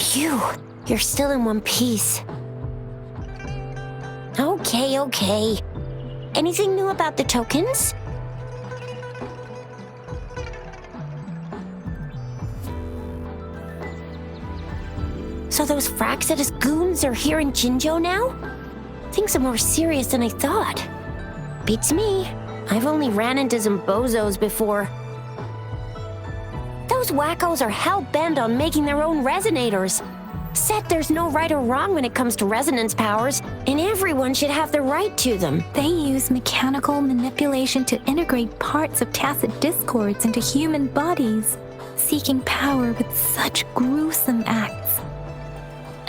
Phew, you're still in one piece. Okay. Anything new about the tokens? So those Fraxidus goons are here in Jinzhou now? Things are more serious than I thought. Beats me. I've only ran into some bozos before. Those wackos are hell-bent on making their own resonators. Said there's no right or wrong when it comes to resonance powers, and everyone should have the right to them. They use mechanical manipulation to integrate parts of tacit discords into human bodies, seeking power with such gruesome acts.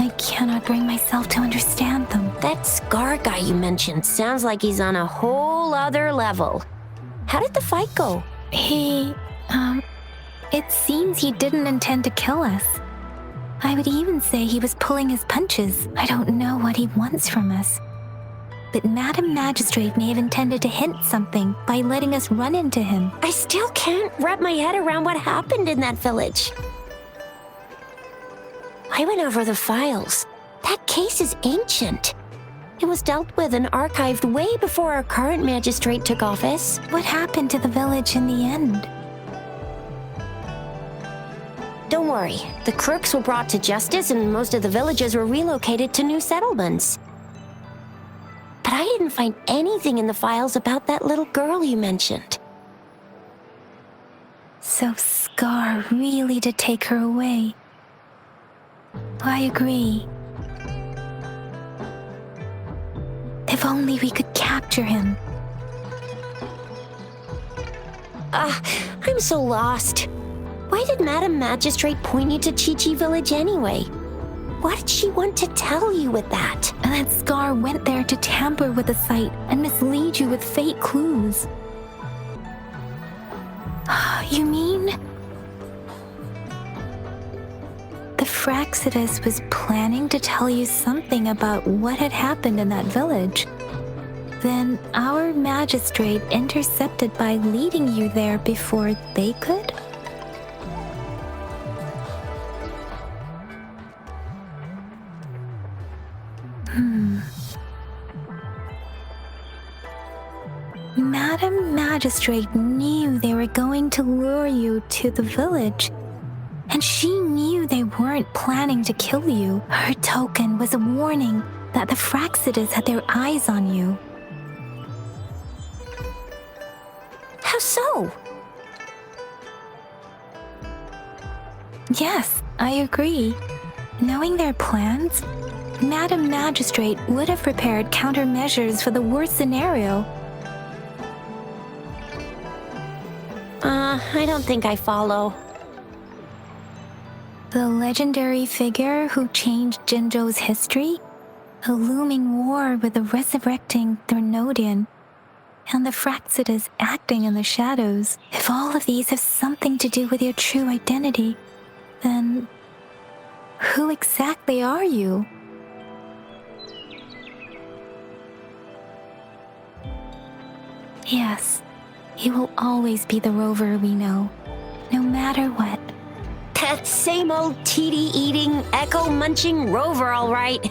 I cannot bring myself to understand them. That Scar guy you mentioned sounds like he's on a whole other level. How did the fight go? It seems he didn't intend to kill us. I would even say he was pulling his punches. I don't know what he wants from us. But Madam Magistrate may have intended to hint something by letting us run into him. I still can't wrap my head around what happened in that village. I went over the files. That case is ancient. It was dealt with and archived way before our current magistrate took office. What happened to the village in the end? Don't worry, the crooks were brought to justice and most of the villagers were relocated to new settlements. But I didn't find anything in the files about that little girl you mentioned. So Scar really did take her away. I agree. If only we could capture him. I'm so lost. Why did Madam Magistrate point you to Chi-Chi Village anyway? What did she want to tell you with that? And that Scar went there to tamper with the site and mislead you with fake clues. You mean? The Fraxidus was planning to tell you something about what had happened in that village. Then our magistrate intercepted by leading you there before they could? Madam Magistrate knew they were going to lure you to the village, and she knew they weren't planning to kill you. Her token was a warning that the Fraxidus had their eyes on you. How so? Yes, I agree. Knowing their plans, Madam Magistrate would have prepared countermeasures for the worst scenario. I don't think I follow. The legendary figure who changed Jinzhou's history? A looming war with the resurrecting Threnodian, and the Fraxidus acting in the shadows. If all of these have something to do with your true identity, then who exactly are you? Yes, you will always be the Rover we know, no matter what. That same old TD-eating, echo-munching Rover, all right.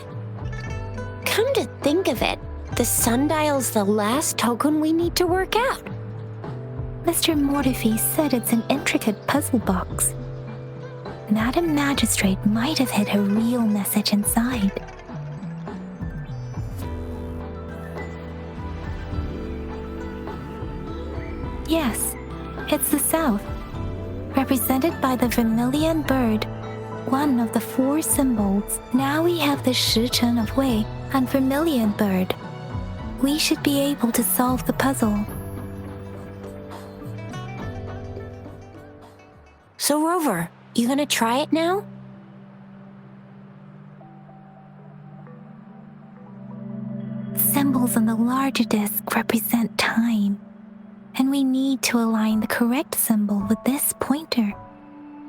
Come to think of it, the sundial's the last token we need to work out. Mr. Mortefi said it's an intricate puzzle box. Madam Magistrate might have hid a real message inside. Yes, it's the South, represented by the vermilion bird, one of the 4 symbols. Now we have the Shichen of Wei and vermilion bird. We should be able to solve the puzzle. So Rover, you gonna try it now? Symbols on the larger disc represent time, and we need to align the correct symbol with this pointer.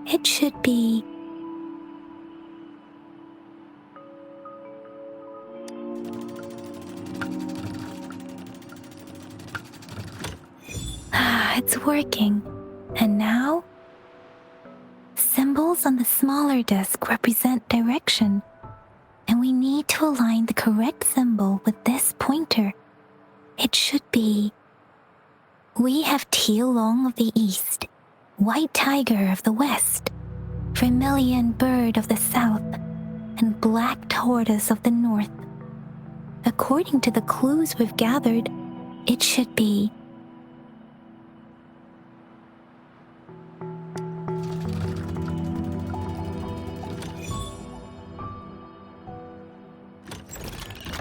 It should be... it's working. And now? Symbol symbols on the smaller disc represent direction, and we need to align the correct symbol with this pointer. It should be... We have Tealong of the east, white tiger of the west, vermilion bird of the south, and black tortoise of the north. According to the clues we've gathered, it should be...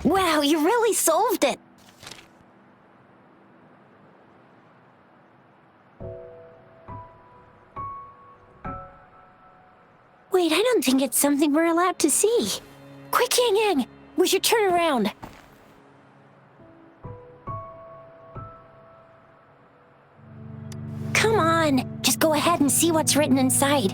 Wow, you really solved it! Wait, I don't think it's something we're allowed to see. Quick, Yang Yang! We should turn around. Come on, just go ahead and see what's written inside.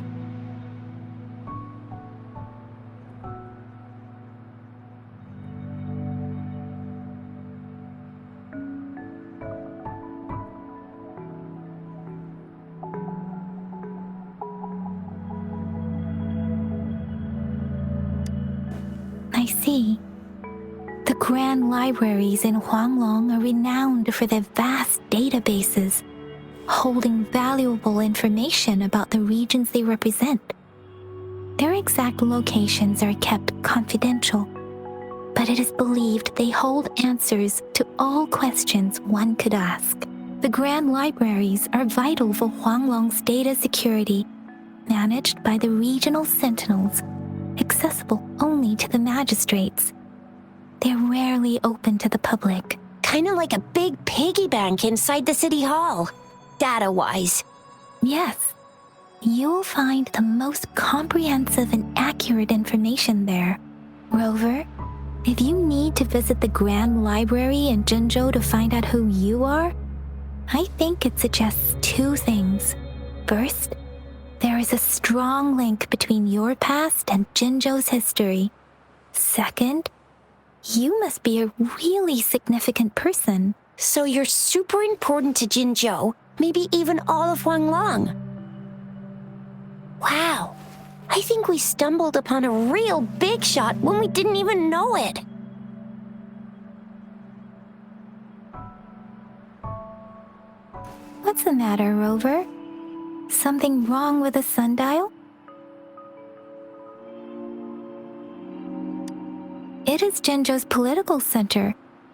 I see. The grand libraries in Huanglong are renowned for their vast databases, holding valuable information about the regions they represent. Their exact locations are kept confidential, but it is believed they hold answers to all questions one could ask. The grand libraries are vital for Huanglong's data security, managed by the regional sentinels, accessible only to the magistrates. They're rarely open to the public. Kinda like a big piggy bank inside the city hall, data-wise. Yes, you'll find the most comprehensive and accurate information there. Rover, if you need to visit the Grand Library in Jinzhou to find out who you are, I think it suggests two things. First, there is a strong link between your past and Jinzhou's history. Second, you must be a really significant person. So you're super important to Jinzhou, maybe even all of Huanglong. Wow, I think we stumbled upon a real big shot when we didn't even know it. What's the matter, Rover? Something wrong with the sundial? It is Jinzhou's political center,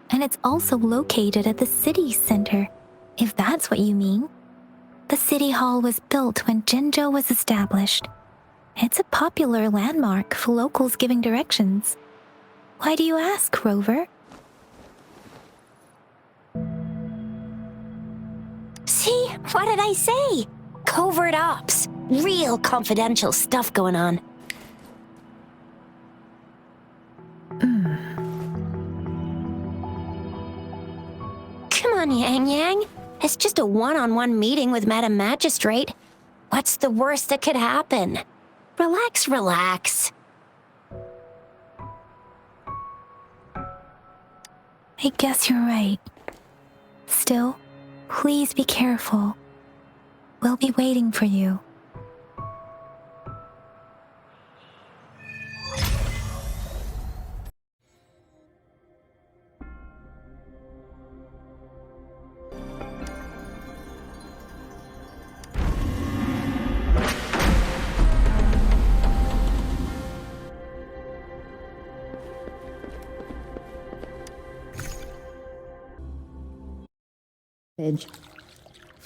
and it's also located at the city center, if that's what you mean. The city hall was built when Jinzhou was established. It's a popular landmark for locals giving directions. Why do you ask, Rover? See, what did I say? Covert ops. Real confidential stuff going on. Come on, Yang Yang. It's just a one-on-one meeting with Madam Magistrate. What's the worst that could happen? Relax, relax. I guess you're right. Still, please be careful. We'll be waiting for you.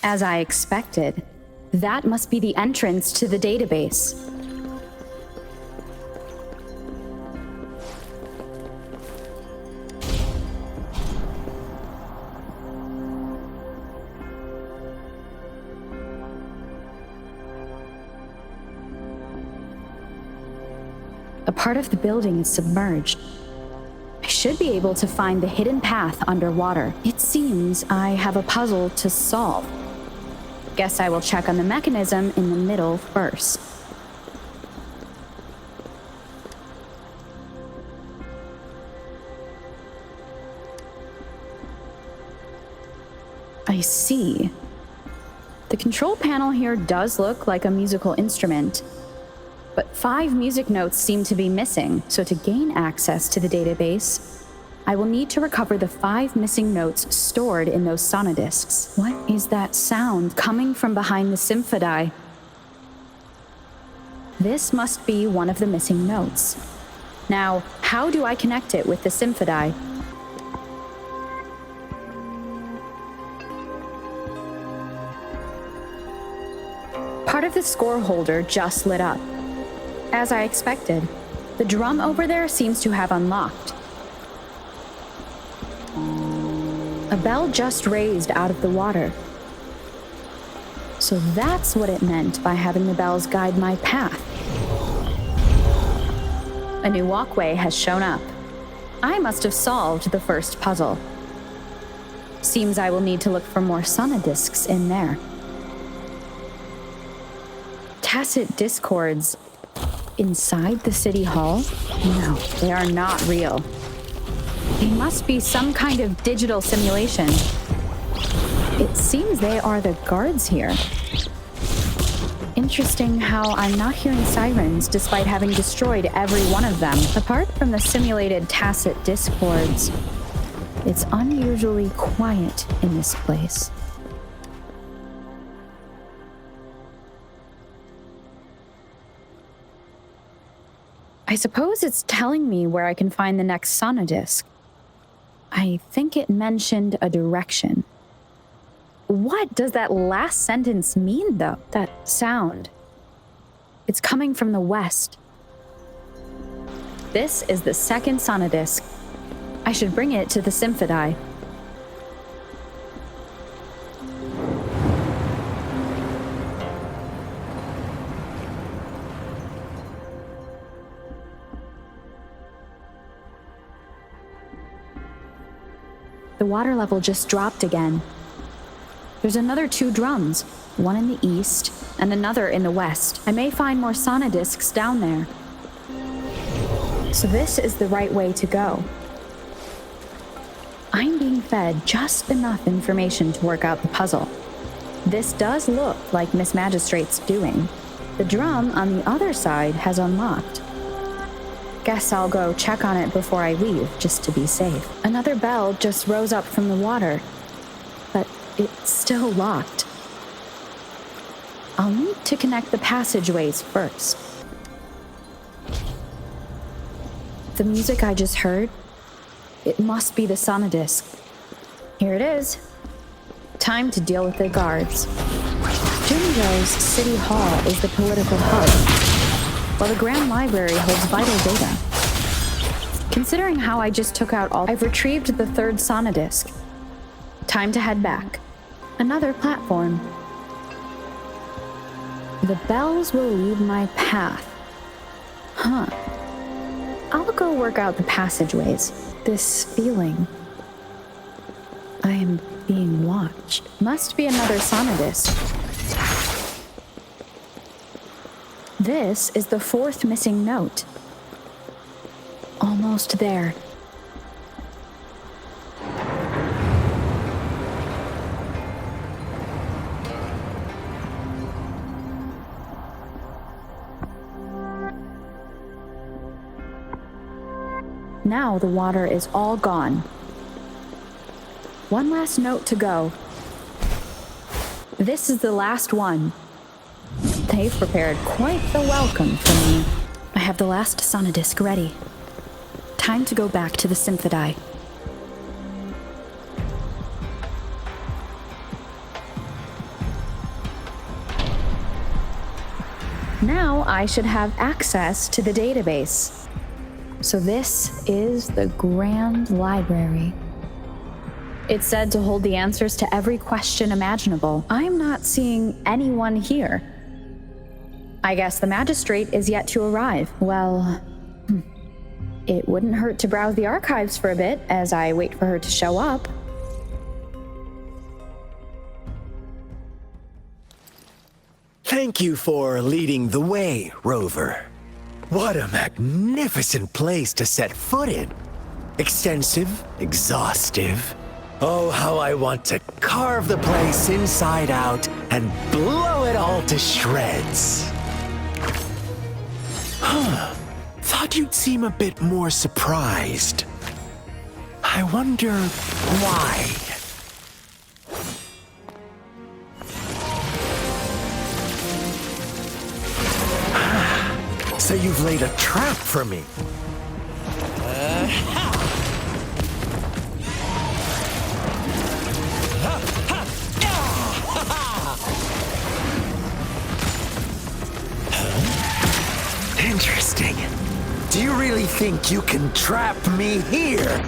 As I expected, that must be the entrance to the database. A part of the building is submerged. I should be able to find the hidden path underwater. It seems I have a puzzle to solve. Guess I will check on the mechanism in the middle first. I see. The control panel here does look like a musical instrument, But 5 music notes seem to be missing, so to gain access to the database, I will need to recover the 5 missing notes stored in those sonodiscs. What is that sound coming from behind the symphody? This must be one of the missing notes. Now, how do I connect it with the symphody? Part of the score holder just lit up. As I expected, the drum over there seems to have unlocked. A bell just raised out of the water. So that's what it meant by having the bells guide my path. A new walkway has shown up. I must have solved the first puzzle. Seems I will need to look for more sonodiscs in there. Tacit discords inside the city hall? No, they are not real. They must be some kind of digital simulation. It seems they are the guards here. Interesting how I'm not hearing sirens despite having destroyed every one of them. Apart from the simulated tacit discords, it's unusually quiet in this place. I suppose it's telling me where I can find the next sonodisc. I think it mentioned a direction. What does that last sentence mean, though? That sound. It's coming from the west. This is the second sonodisc. I should bring it to the symphody. The water level just dropped again. There's another 2 drums, one in the east and another in the west. I may find more sonodiscs down there. So this is the right way to go. I'm being fed just enough information to work out the puzzle. This does look like Miss Magistrate's doing. The drum on the other side has unlocked. Guess I'll go check on it before I leave, just to be safe. Another bell just rose up from the water, but it's still locked. I'll need to connect the passageways first. The music I just heard, it must be the sonodisc. Here it is. Time to deal with the guards. Jinzhou's City Hall is the political hub, while the Grand Library holds vital data. Considering how I just took out all, I've retrieved the 3rd sonodisc. Time to head back. Another platform. The bells will lead my path. Huh. I'll go work out the passageways. This feeling. I am being watched. Must be another sonodisc. This is the 4th missing note. Almost there. Now the water is all gone. One last note to go. This is the last one. They've prepared quite the welcome for me. I have the last sonodisc ready. Time to go back to the symphody. Now I should have access to the database. So this is the Grand Library. It's said to hold the answers to every question imaginable. I'm not seeing anyone here. I guess the magistrate is yet to arrive. Well, it wouldn't hurt to browse the archives for a bit as I wait for her to show up. Thank you for leading the way, Rover. What a magnificent place to set foot in. Extensive, exhaustive. Oh, how I want to carve the place inside out and blow it all to shreds. Thought you'd seem a bit more surprised. I wonder why. So you've laid a trap for me. Interesting. Do you really think you can trap me here?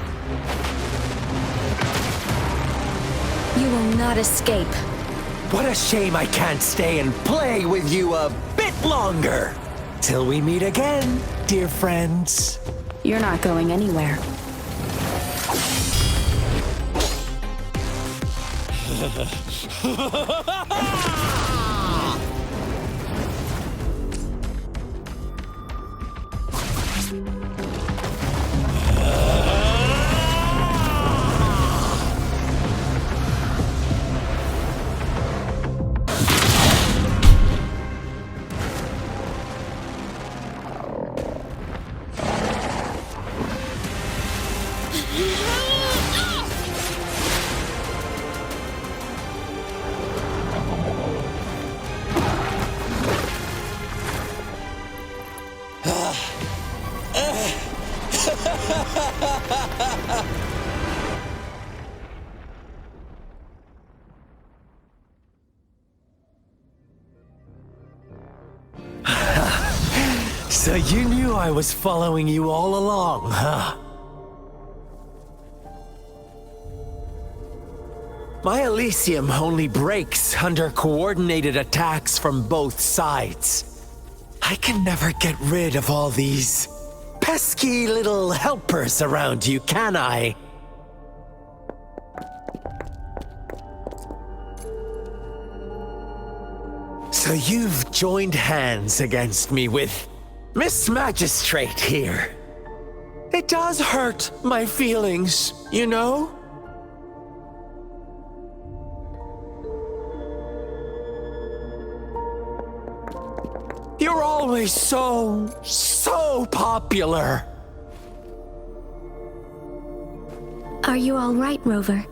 You will not escape. What a shame I can't stay and play with you a bit longer. Till we meet again, dear friends. You're not going anywhere. So you knew I was following you all along, huh? My Elysium only breaks under coordinated attacks from both sides. I can never get rid of all these pesky little helpers around you, can I? So you've joined hands against me with Miss Magistrate here. It does hurt my feelings, you know? You're always so popular. Are you all right, Rover?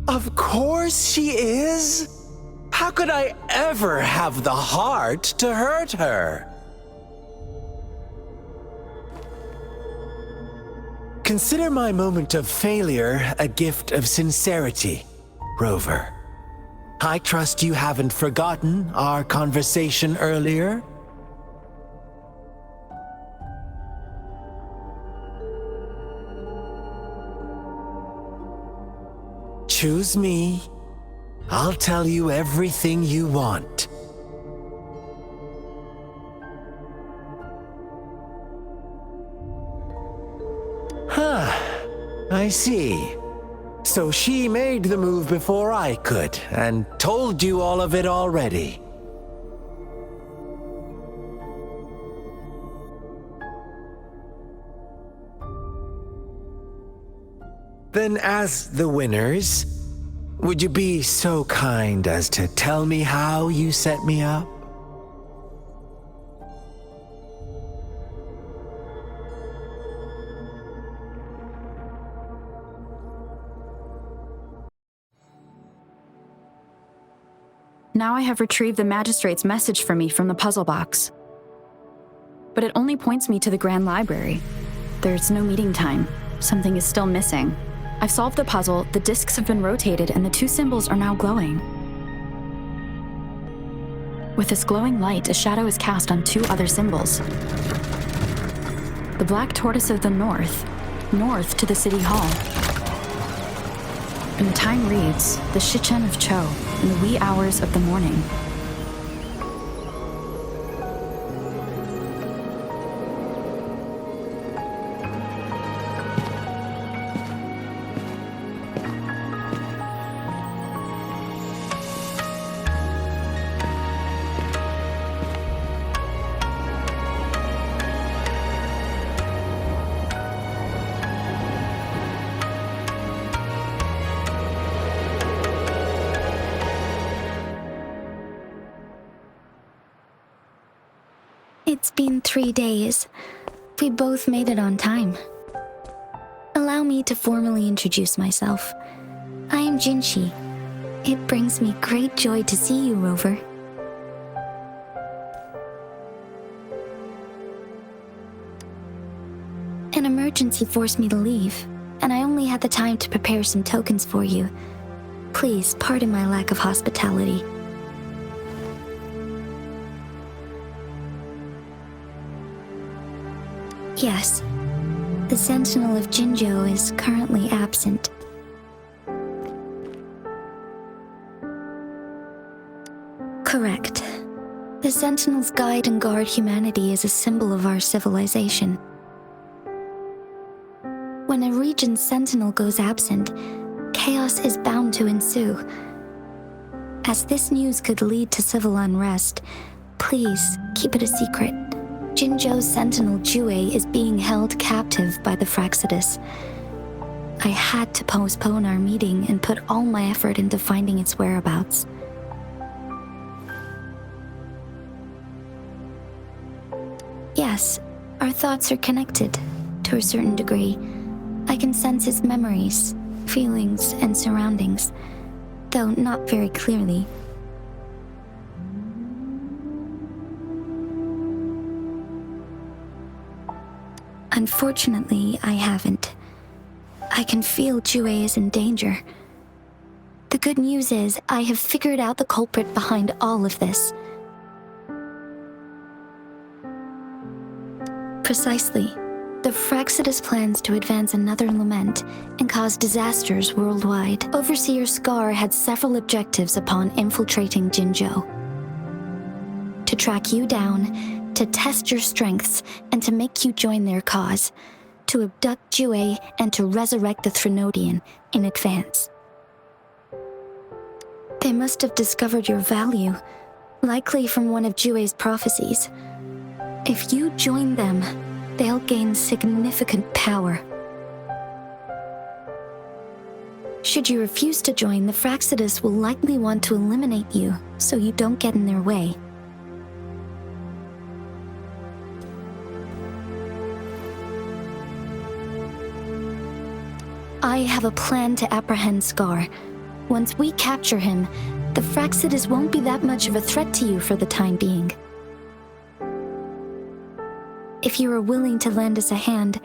Of course she is. How could I ever have the heart to hurt her? Consider my moment of failure a gift of sincerity, Rover. I trust you haven't forgotten our conversation earlier. Choose me. I'll tell you everything you want. Huh. I see. So she made the move before I could, and told you all of it already. Then as the winners, would you be so kind as to tell me how you set me up? Now I have retrieved the magistrate's message for me from the puzzle box. But it only points me to the Grand Library. There's no meeting time. Something is still missing. I've solved the puzzle, the discs have been rotated, and the two symbols are now glowing. With this glowing light, a shadow is cast on two other symbols. The black tortoise of the north to the city hall. And the time reads, the Shichen of Cho, in the wee hours of the morning. It's been 3 days. We both made it on time. Allow me to formally introduce myself. I am Jinshi. It brings me great joy to see you, Rover. An emergency forced me to leave, and I only had the time to prepare some tokens for you. Please pardon my lack of hospitality. Yes, the Sentinel of Jinzhou is currently absent. Correct. The Sentinels guide and guard humanity as a symbol of our civilization. When a region's sentinel goes absent, chaos is bound to ensue. As this news could lead to civil unrest, please keep it a secret. Jinzhou's sentinel Jue is being held captive by the Fraxidus. I had to postpone our meeting and put all my effort into finding its whereabouts. Yes, our thoughts are connected, to a certain degree. I can sense his memories, feelings, and surroundings, though not very clearly. Unfortunately, I haven't. I can feel Jue is in danger. The good news is, I have figured out the culprit behind all of this. Precisely. The Fraxidus plans to advance another lament and cause disasters worldwide. Overseer Scar had several objectives upon infiltrating Jinzhou. To track you down, to test your strengths, and to make you join their cause. To abduct Jue and to resurrect the Threnodian in advance. They must have discovered your value, likely from one of Jue's prophecies. If you join them, they'll gain significant power. Should you refuse to join, the Fraxidus will likely want to eliminate you, so you don't get in their way. I have a plan to apprehend Scar. Once we capture him, the Fraxidus won't be that much of a threat to you for the time being. If you are willing to lend us a hand,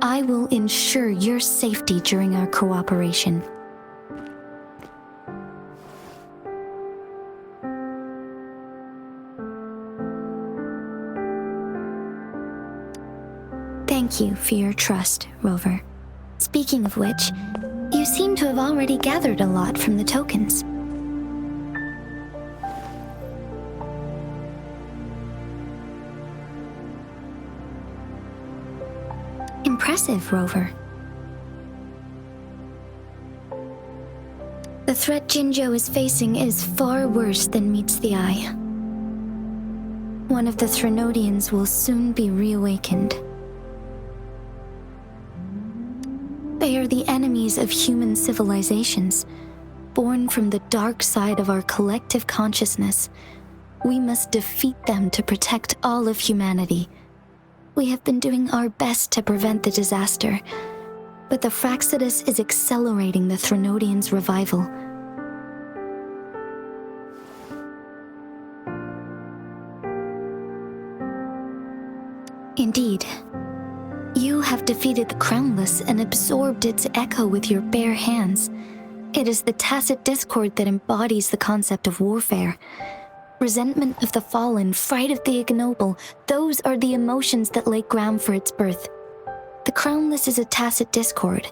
I will ensure your safety during our cooperation. Thank you for your trust, Rover. Speaking of which, you seem to have already gathered a lot from the tokens. Impressive, Rover. The threat Jinzhou is facing is far worse than meets the eye. One of the Threnodians will soon be reawakened. They are the enemies of human civilizations, born from the dark side of our collective consciousness. We must defeat them to protect all of humanity. We have been doing our best to prevent the disaster, but the Fraxidus is accelerating the Threnodians' revival. Indeed. You have defeated the Crownless and absorbed its echo with your bare hands. It is the tacit discord that embodies the concept of warfare. Resentment of the fallen, fright of the ignoble, those are the emotions that lay ground for its birth. The Crownless is a tacit discord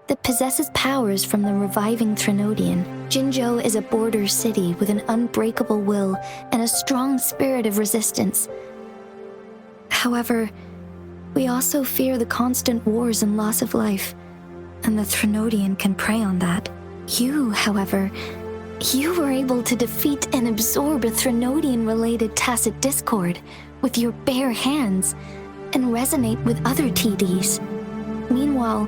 that possesses powers from the reviving Threnodian. Jinzhou is a border city with an unbreakable will and a strong spirit of resistance. However, we also fear the constant wars and loss of life, and the Threnodian can prey on that. You, however, you were able to defeat and absorb a Threnodian-related tacit discord with your bare hands and resonate with other TDs. Meanwhile,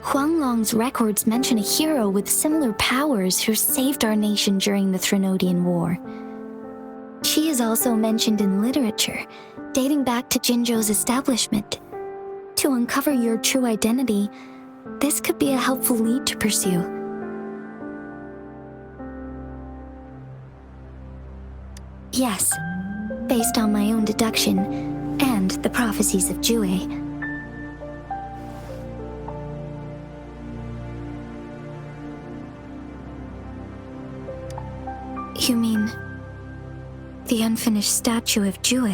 Huanglong's records mention a hero with similar powers who saved our nation during the Threnodian War. She is also mentioned in literature, dating back to Jinzhou's establishment. To uncover your true identity, this could be a helpful lead to pursue. Yes, based on my own deduction and the prophecies of Jue. You mean the unfinished statue of Jue?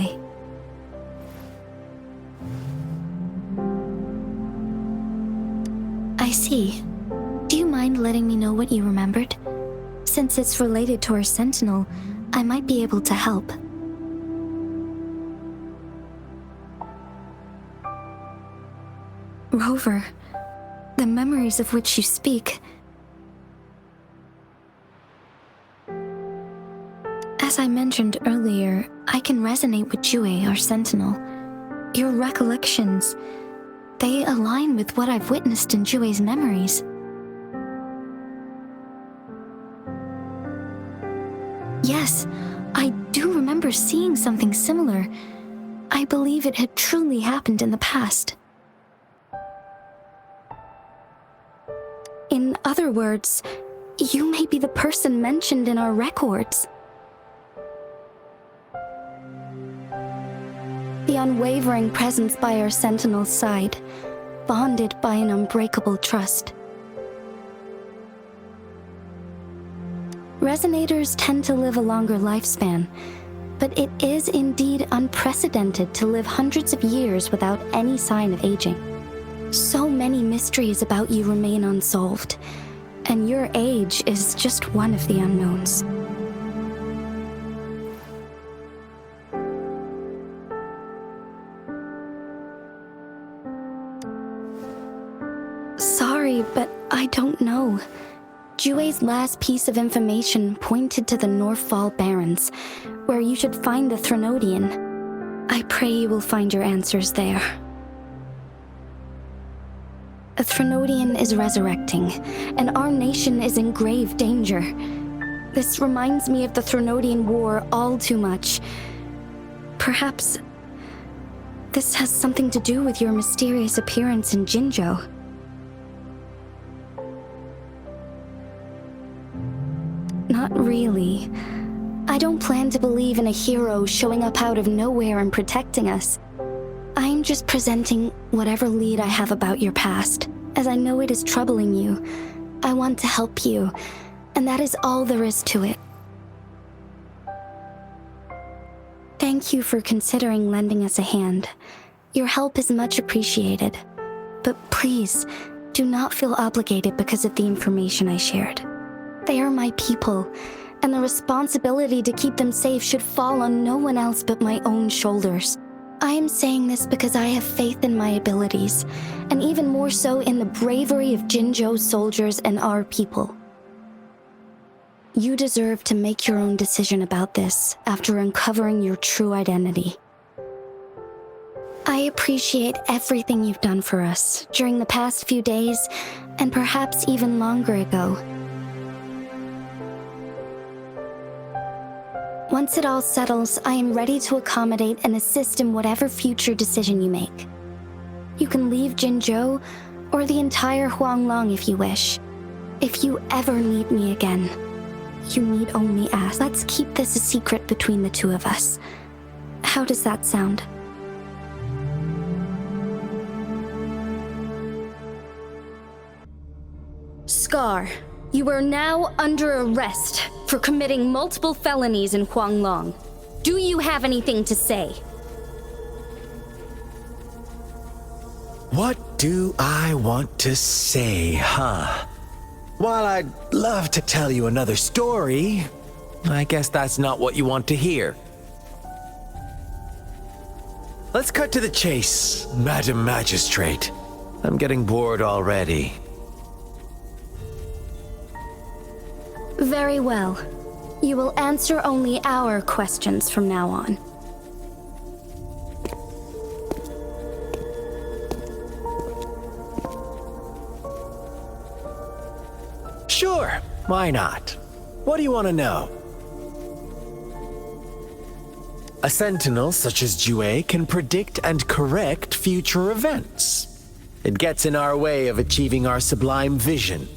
I see. Do you mind letting me know what you remembered? Since it's related to our sentinel, I might be able to help. Rover, the memories of which you speak. As I mentioned earlier, I can resonate with Jue, our sentinel. Your recollections, they align with what I've witnessed in Jue's memories. Yes, I do remember seeing something similar. I believe it had truly happened in the past. In other words, you may be the person mentioned in our records. The unwavering presence by our sentinel's side, bonded by an unbreakable trust. Resonators tend to live a longer lifespan, but it is indeed unprecedented to live hundreds of years without any sign of aging. So many mysteries about you remain unsolved, and your age is just one of the unknowns. Sorry, but I don't know. Jue's last piece of information pointed to the Northfall Barrens, where you should find the Threnodian. I pray you will find your answers there. A Threnodian is resurrecting, and our nation is in grave danger. This reminds me of the Threnodian War all too much. Perhaps this has something to do with your mysterious appearance in Jinzhou. Not really. I don't plan to believe in a hero showing up out of nowhere and protecting us. I'm just presenting whatever lead I have about your past, as I know it is troubling you. I want to help you, and that is all there is to it. Thank you for considering lending us a hand. Your help is much appreciated. But please, do not feel obligated because of the information I shared. They are my people, and the responsibility to keep them safe should fall on no one else but my own shoulders. I am saying this because I have faith in my abilities, and even more so in the bravery of Jinzhou's soldiers and our people. You deserve to make your own decision about this after uncovering your true identity. I appreciate everything you've done for us during the past few days, and perhaps even longer ago. Once it all settles, I am ready to accommodate and assist in whatever future decision you make. You can leave Jinzhou or the entire Huanglong if you wish. If you ever need me again, you need only ask. Let's keep this a secret between the two of us. How does that sound? Scar, you are now under arrest for committing multiple felonies in Huanglong. Do you have anything to say? What do I want to say, huh? While I'd love to tell you another story, I guess that's not what you want to hear. Let's cut to the chase, Madam Magistrate. I'm getting bored already. Very well. You will answer only our questions from now on. Sure, why not? What do you want to know? A sentinel such as Jue can predict and correct future events. It gets in our way of achieving our sublime vision.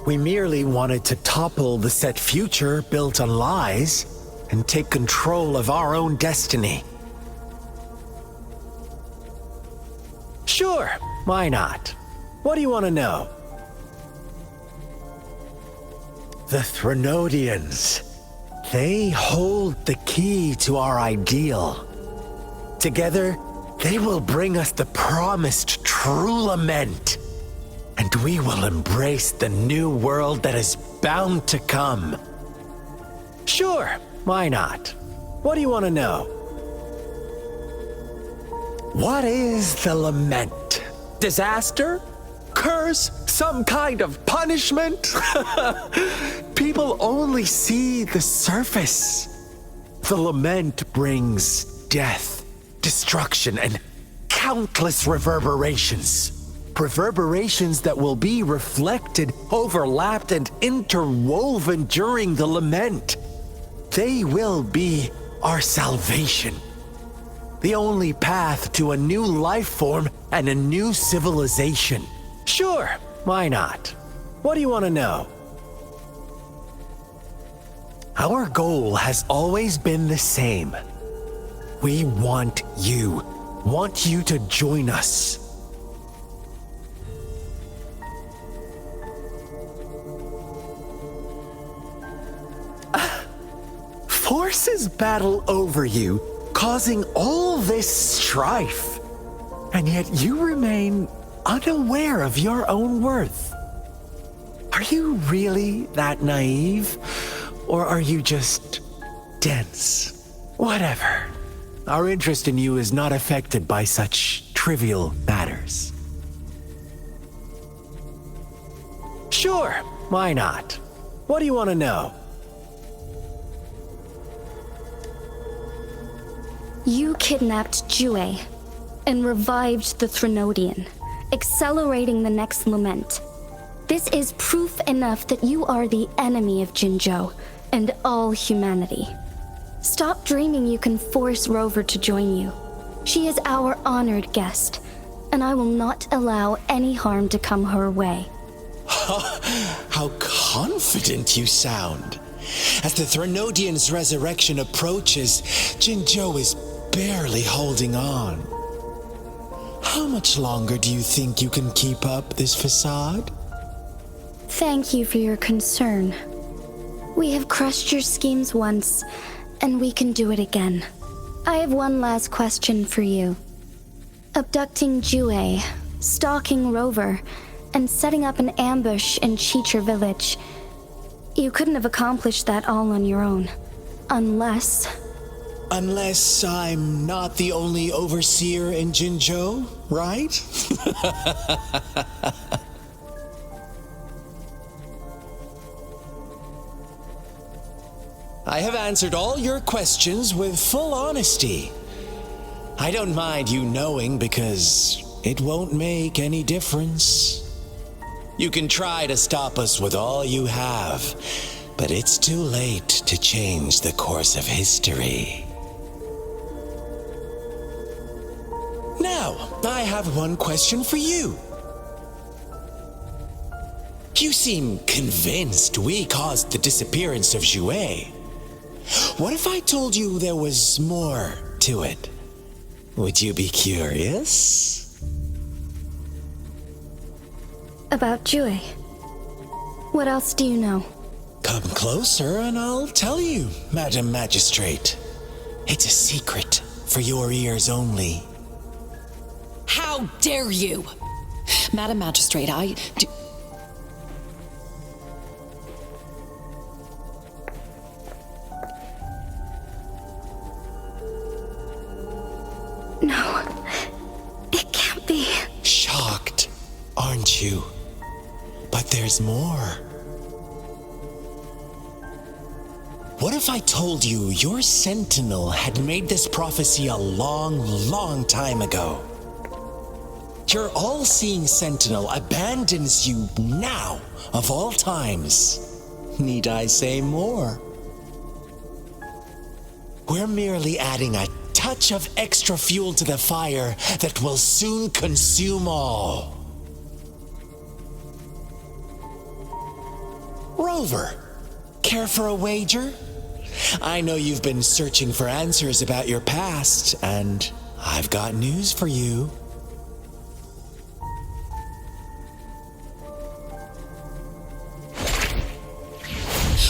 We merely wanted to topple the set future built on lies and take control of our own destiny. Sure, why not? What do you want to know? The Threnodians. They hold the key to our ideal. Together, they will bring us the promised true lament. And we will embrace the new world that is bound to come. Sure, why not? What do you want to know? What is the lament? Disaster? Curse? Some kind of punishment? People only see the surface. The lament brings death, destruction, and countless reverberations. Reverberations that will be reflected, overlapped, and interwoven during the lament. They will be our salvation. The only path to a new life form and a new civilization. Sure, why not? What do you want to know? Our goal has always been the same. We want you to join us. Forces battle over you, causing all this strife. And yet you remain unaware of your own worth. Are you really that naive? Or are you just dense? Whatever. Our interest in you is not affected by such trivial matters. Sure, why not? What do you want to know? You kidnapped Jue and revived the Threnodian, accelerating the next lament. This is proof enough that you are the enemy of Jinzhou and all humanity. Stop dreaming you can force Rover to join you. She is our honored guest, and I will not allow any harm to come her way. How confident you sound. As the Threnodian's resurrection approaches, Jinzhou is barely holding on. How much longer do you think you can keep up this facade? Thank you for your concern. We have crushed your schemes once, and we can do it again. I have one last question for you. Abducting Jue, stalking Rover, and setting up an ambush in Cheecher Village. You couldn't have accomplished that all on your own. Unless I'm not the only overseer in Jinzhou, right? I have answered all your questions with full honesty. I don't mind you knowing because it won't make any difference. You can try to stop us with all you have, but it's too late to change the course of history. Now, I have one question for you. You seem convinced we caused the disappearance of Jue. What if I told you there was more to it? Would you be curious? about Jue. What else do you know? Come closer and I'll tell you, Madam Magistrate. It's a secret for your ears only. How dare you! Madam Magistrate, No, it can't be. Shocked, aren't you? But there's more. What if I told you your sentinel had made this prophecy a long, long time ago? Your all-seeing sentinel abandons you now, of all times. Need I say more? We're merely adding a touch of extra fuel to the fire that will soon consume all. Rover, care for a wager? I know you've been searching for answers about your past, and I've got news for you.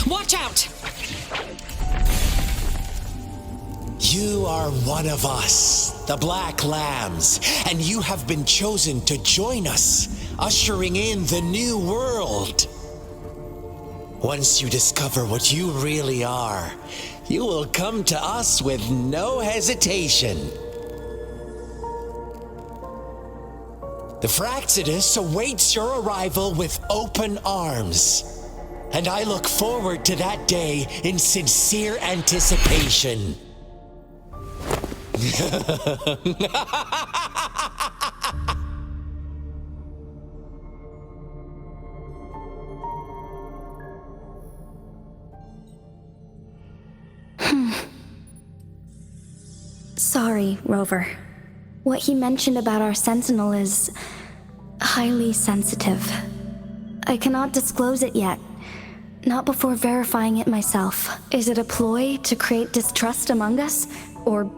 Watch out! You are one of us, the Black Lambs, and you have been chosen to join us, ushering in the new world. Once you discover what you really are, you will come to us with no hesitation. The Fraxidus awaits your arrival with open arms, and I look forward to that day in sincere anticipation. Sorry, Rover. What he mentioned about our sentinel is highly sensitive. I cannot disclose it yet. Not before verifying it myself. Is it a ploy to create distrust among us? Or...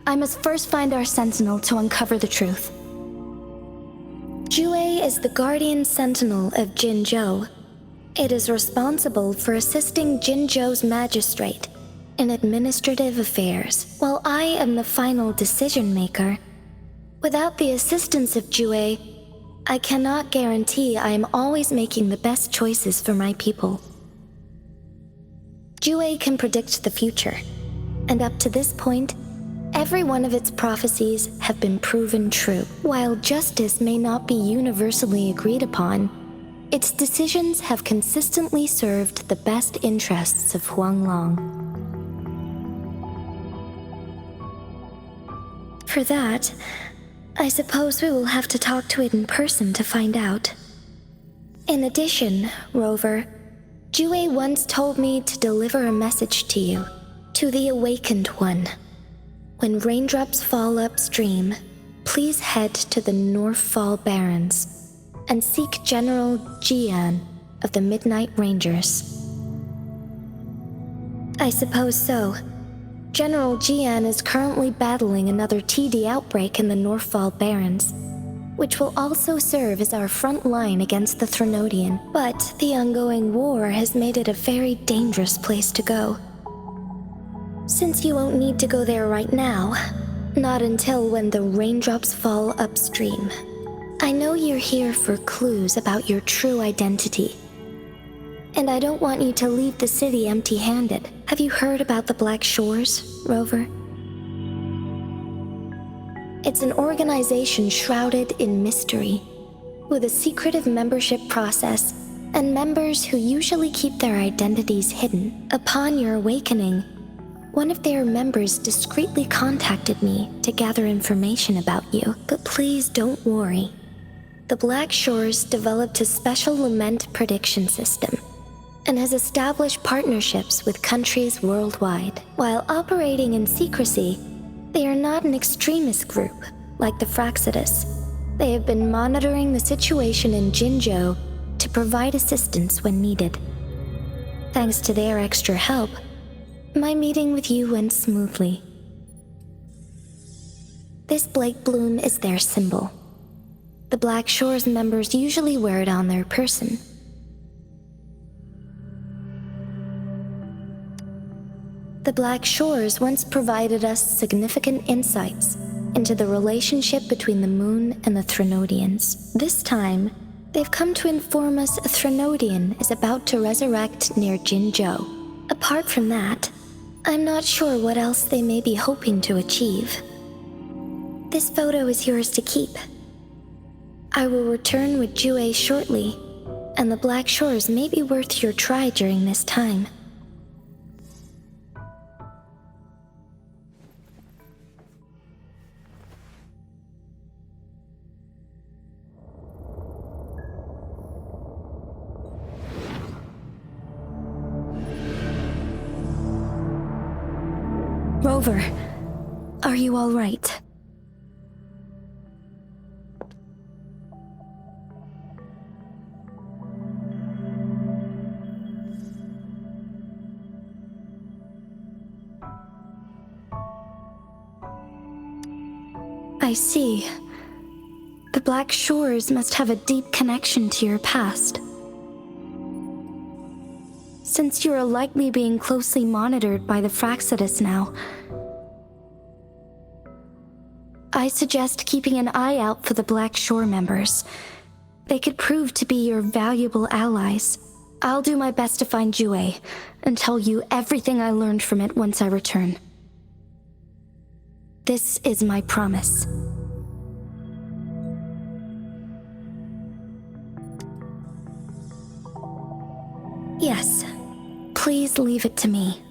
I must first find our sentinel to uncover the truth. Jue is the guardian sentinel of Jinzhou. It is responsible for assisting Jinzhou's magistrate in administrative affairs, while I am the final decision maker. Without the assistance of Jue, I cannot guarantee I am always making the best choices for my people. Jue can predict the future, and up to this point, every one of its prophecies have been proven true. While justice may not be universally agreed upon, its decisions have consistently served the best interests of Huanglong. For that, I suppose we will have to talk to it in person to find out. In addition, Rover, Jue once told me to deliver a message to you, to the Awakened One. When raindrops fall upstream, please head to the Northfall Barrens and seek General Jian of the Midnight Rangers. I suppose so. General Jian is currently battling another TD outbreak in the Northfall Barrens, which will also serve as our front line against the Threnodian. But the ongoing war has made it a very dangerous place to go. Since you won't need to go there right now, not until when the raindrops fall upstream. I know you're here for clues about your true identity. And I don't want you to leave the city empty-handed. Have you heard about the Black Shores, Rover? It's an organization shrouded in mystery, with a secretive membership process and members who usually keep their identities hidden. Upon your awakening, one of their members discreetly contacted me to gather information about you. But please don't worry. The Black Shores developed a special lament prediction system and has established partnerships with countries worldwide. While operating in secrecy, they are not an extremist group like the Fraxidus. They have been monitoring the situation in Jinzhou to provide assistance when needed. Thanks to their extra help, my meeting with you went smoothly. This Blake Bloom is their symbol. The Black Shores members usually wear it on their person. The Black Shores once provided us significant insights into the relationship between the moon and the Threnodians. This time, they've come to inform us a Threnodian is about to resurrect near Jinzhou. Apart from that, I'm not sure what else they may be hoping to achieve. This photo is yours to keep. I will return with Jue shortly, and the Black Shores may be worth your try during this time. Rover, are you all right? I see. The Black Shores must have a deep connection to your past. Since you are likely being closely monitored by the Fraxidus now, I suggest keeping an eye out for the Black Shore members. They could prove to be your valuable allies. I'll do my best to find Jue and tell you everything I learned from it once I return. This is my promise. Yes, please leave it to me.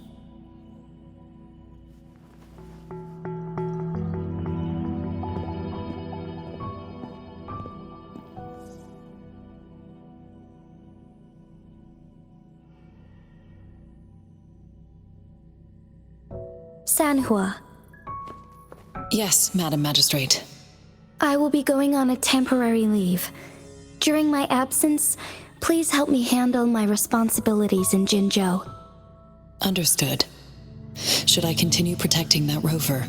Sanhua. Yes, Madam Magistrate. I will be going on a temporary leave. During my absence, please help me handle my responsibilities in Jinzhou. Understood. Should I continue protecting that rover?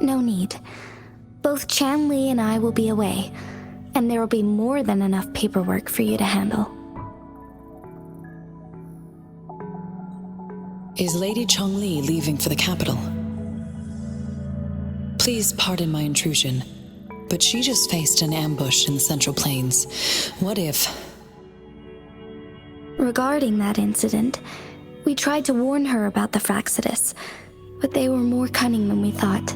No need. Both Chan Li and I will be away, and there will be more than enough paperwork for you to handle. Is Lady Chongli leaving for the capital? Please pardon my intrusion, but she just faced an ambush in the Central Plains. What if... Regarding that incident, we tried to warn her about the Fraxidus, but they were more cunning than we thought.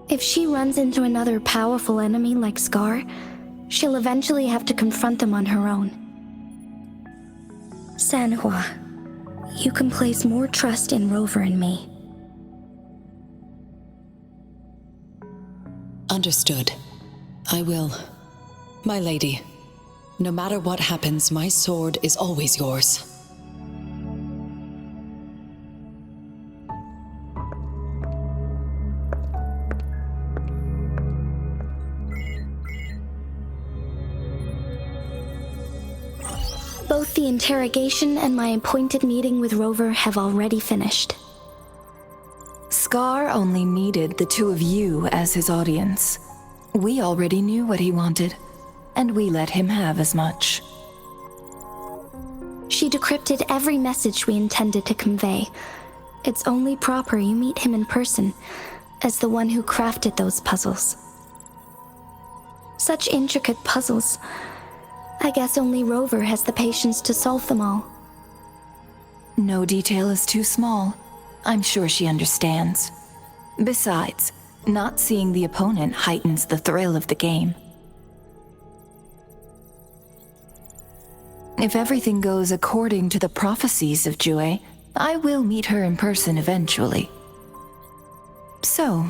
If she runs into another powerful enemy like Scar, she'll eventually have to confront them on her own. Sanhua, you can place more trust in Rover and me. Understood. I will. My lady, no matter what happens, my sword is always yours. Both the interrogation and my appointed meeting with Rover have already finished. Scar only needed the two of you as his audience. We already knew what he wanted, and we let him have as much. She decrypted every message we intended to convey. It's only proper you meet him in person, as the one who crafted those puzzles. Such intricate puzzles. I guess only Rover has the patience to solve them all. No detail is too small. I'm sure she understands. Besides, not seeing the opponent heightens the thrill of the game. If everything goes according to the prophecies of Jue, I will meet her in person eventually. So,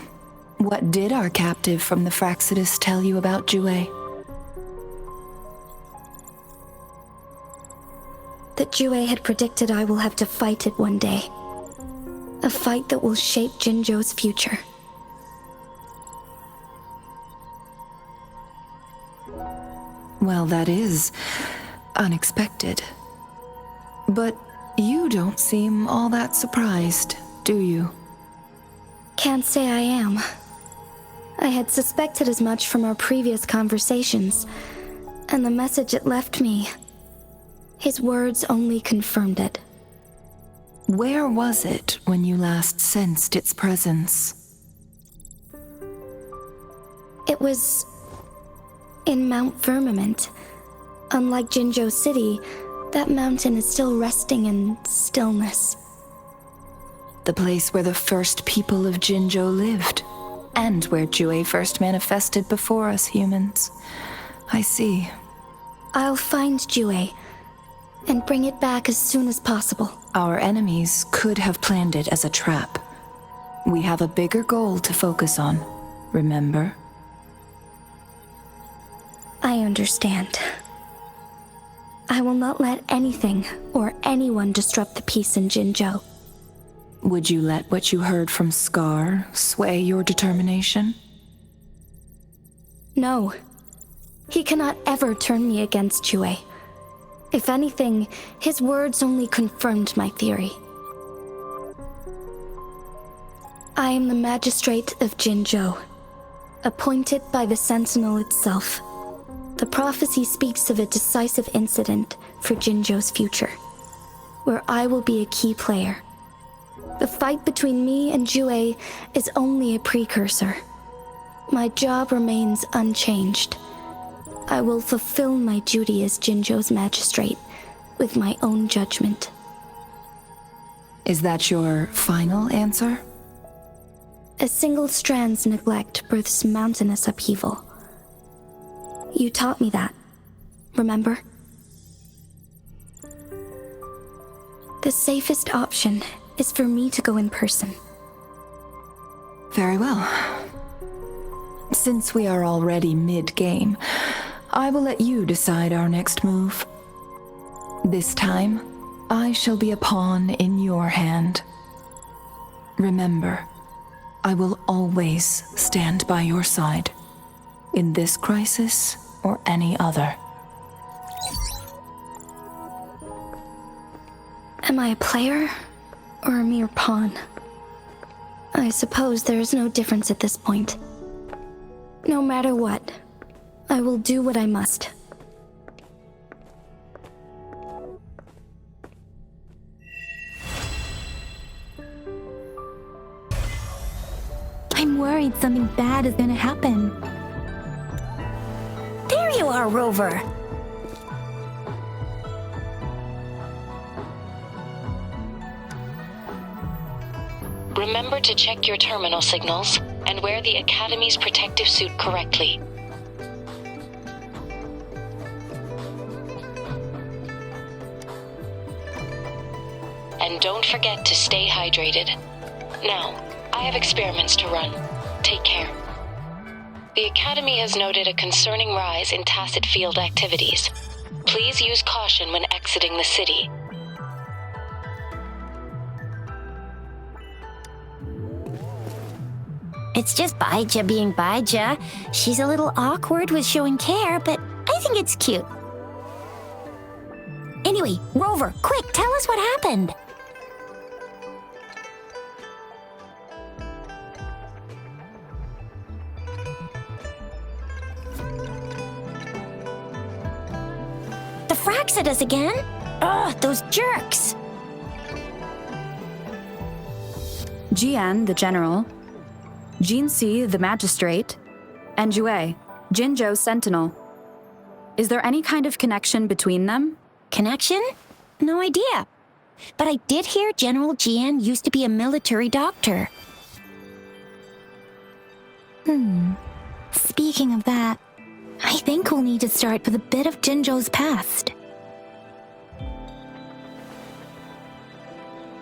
what did our captive from the Fraxidus tell you about Jue? That Jue had predicted I will have to fight it one day. A fight that will shape Jinzhou's future. Well, that is unexpected. But you don't seem all that surprised, do you? Can't say I am. I had suspected as much from our previous conversations, and the message it left me, his words only confirmed it. Where was it when you last sensed its presence? It was in Mount Firmament. Unlike Jinzhou City, that mountain is still resting in stillness. The place where the first people of Jinzhou lived, and where Jue first manifested before us humans. I see. I'll find Jue and bring it back as soon as possible. Our enemies could have planned it as a trap. We have a bigger goal to focus on, remember? I understand. I will not let anything or anyone disrupt the peace in Jinzhou. Would you let what you heard from Scar sway your determination? No. He cannot ever turn me against Jue. If anything, his words only confirmed my theory. I am the magistrate of Jinzhou, appointed by the Sentinel itself. The prophecy speaks of a decisive incident for Jinzhou's future, where I will be a key player. The fight between me and Jue is only a precursor. My job remains unchanged. I will fulfill my duty as Jinzhou's magistrate with my own judgment. Is that your final answer? A single strand's neglect births mountainous upheaval. You taught me that, remember? The safest option is for me to go in person. Very well. Since we are already mid-game, I will let you decide our next move. This time, I shall be a pawn in your hand. Remember, I will always stand by your side, in this crisis or any other. Am I a player or a mere pawn? I suppose there is no difference at this point. No matter what, I will do what I must. I'm worried something bad is gonna happen. There you are, Rover. Remember to check your terminal signals and wear the Academy's protective suit correctly. And don't forget to stay hydrated. Now, I have experiments to run. Take care. The Academy has noted a concerning rise in tacit field activities. Please use caution when exiting the city. It's just Baija being Baija. She's a little awkward with showing care, but I think it's cute. Anyway, Rover, quick, tell us what happened. The Fraxidas again? Ugh, those jerks! Jian, the general, Jinxi, the magistrate, and Jue, Jinzhou's sentinel. Is there any kind of connection between them? Connection? No idea. But I did hear General Jian used to be a military doctor. Speaking of that, I think we'll need to start with a bit of Jinzhou's past.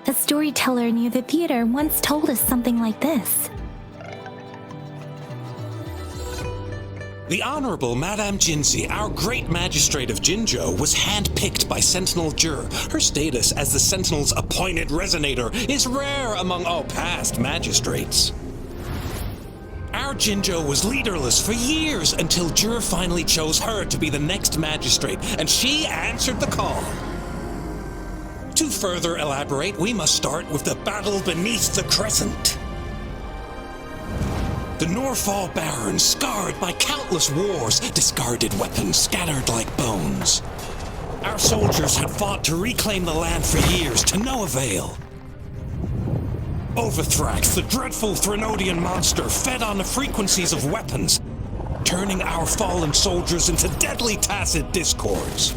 A storyteller near the theater once told us something like this. The Honorable Madame Jinxi, our great magistrate of Jinzhou, was handpicked by Sentinel Jur. Her status as the Sentinel's appointed resonator is rare among all past magistrates. Our Jinzhou was leaderless for years until Jur finally chose her to be the next magistrate, and she answered the call. To further elaborate, we must start with the battle beneath the Crescent. The Norfall Barons, scarred by countless wars, discarded weapons scattered like bones. Our soldiers had fought to reclaim the land for years, to no avail. Overthrax, the dreadful Threnodian monster, fed on the frequencies of weapons, turning our fallen soldiers into deadly tacit discords.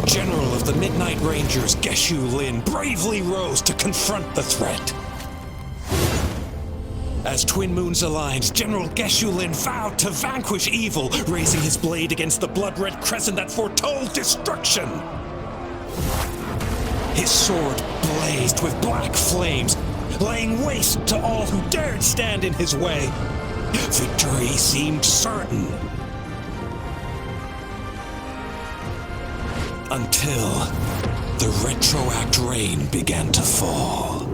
General of the Midnight Rangers, Geshu Lin, bravely rose to confront the threat. As Twin Moons aligned, General Geshu Lin vowed to vanquish evil, raising his blade against the blood-red crescent that foretold destruction. His sword blazed with black flames, laying waste to all who dared stand in his way. Victory seemed certain. Until the retroact rain began to fall.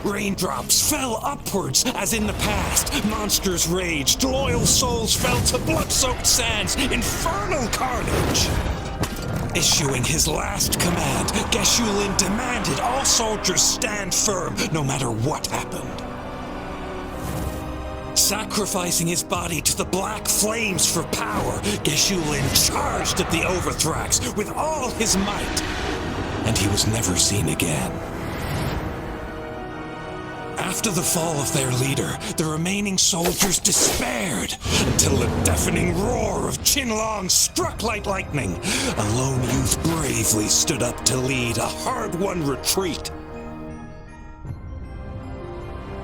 Raindrops fell upwards as in the past. Monsters raged, loyal souls fell to blood-soaked sands, infernal carnage. Issuing his last command, Geshu-Lin demanded all soldiers stand firm no matter what happened. Sacrificing his body to the black flames for power, Geshu-Lin charged at the Overthrax with all his might, and he was never seen again. After the fall of their leader, the remaining soldiers despaired until a deafening roar of Qinlong struck like lightning. A lone youth bravely stood up to lead a hard-won retreat.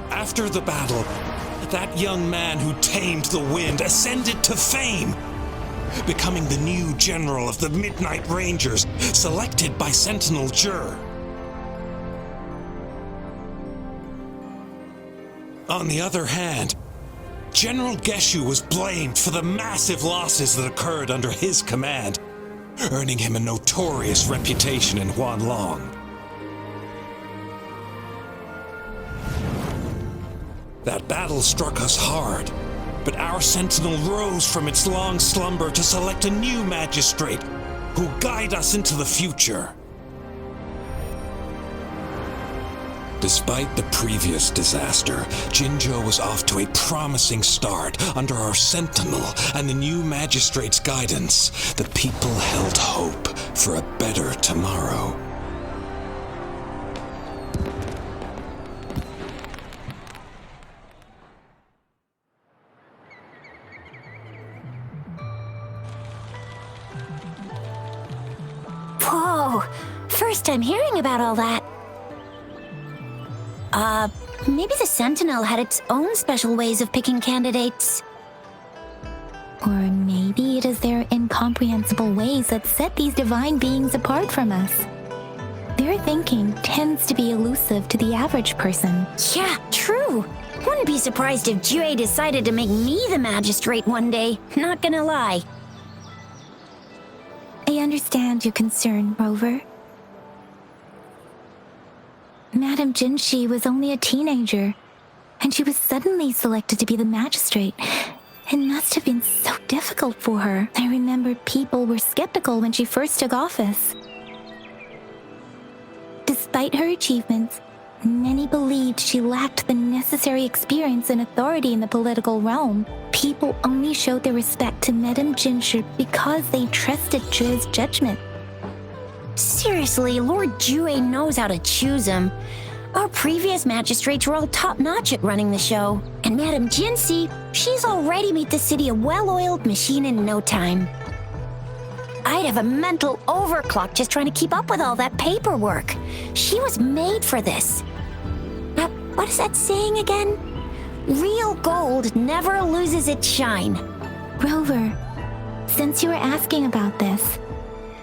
After the battle, that young man who tamed the wind ascended to fame, becoming the new general of the Midnight Rangers, selected by Sentinel Jur. On the other hand, General Geshu was blamed for the massive losses that occurred under his command, earning him a notorious reputation in Huanlong. That battle struck us hard, but our sentinel rose from its long slumber to select a new magistrate who'll guide us into the future. Despite the previous disaster, Jinzhou was off to a promising start under our sentinel and the new magistrate's guidance. The people held hope for a better tomorrow. Whoa! First time hearing about all that. Maybe the Sentinel had its own special ways of picking candidates. Or maybe it is their incomprehensible ways that set these divine beings apart from us. Their thinking tends to be elusive to the average person. Yeah, true. Wouldn't be surprised if Jue decided to make me the magistrate one day. Not gonna lie. I understand your concern, Rover. Madame Jinshi was only a teenager, and she was suddenly selected to be the magistrate. It must have been so difficult for her. I remember people were skeptical when she first took office. Despite her achievements, many believed she lacked the necessary experience and authority in the political realm. People only showed their respect to Madame Jinshi because they trusted Jue's judgment. Seriously, Lord Jue knows how to choose him. Our previous magistrates were all top-notch at running the show. And Madame Jinsi, she's already made the city a well-oiled machine in no time. I'd have a mental overclock just trying to keep up with all that paperwork. She was made for this. Now, what is that saying again? Real gold never loses its shine. Rover, since you were asking about this,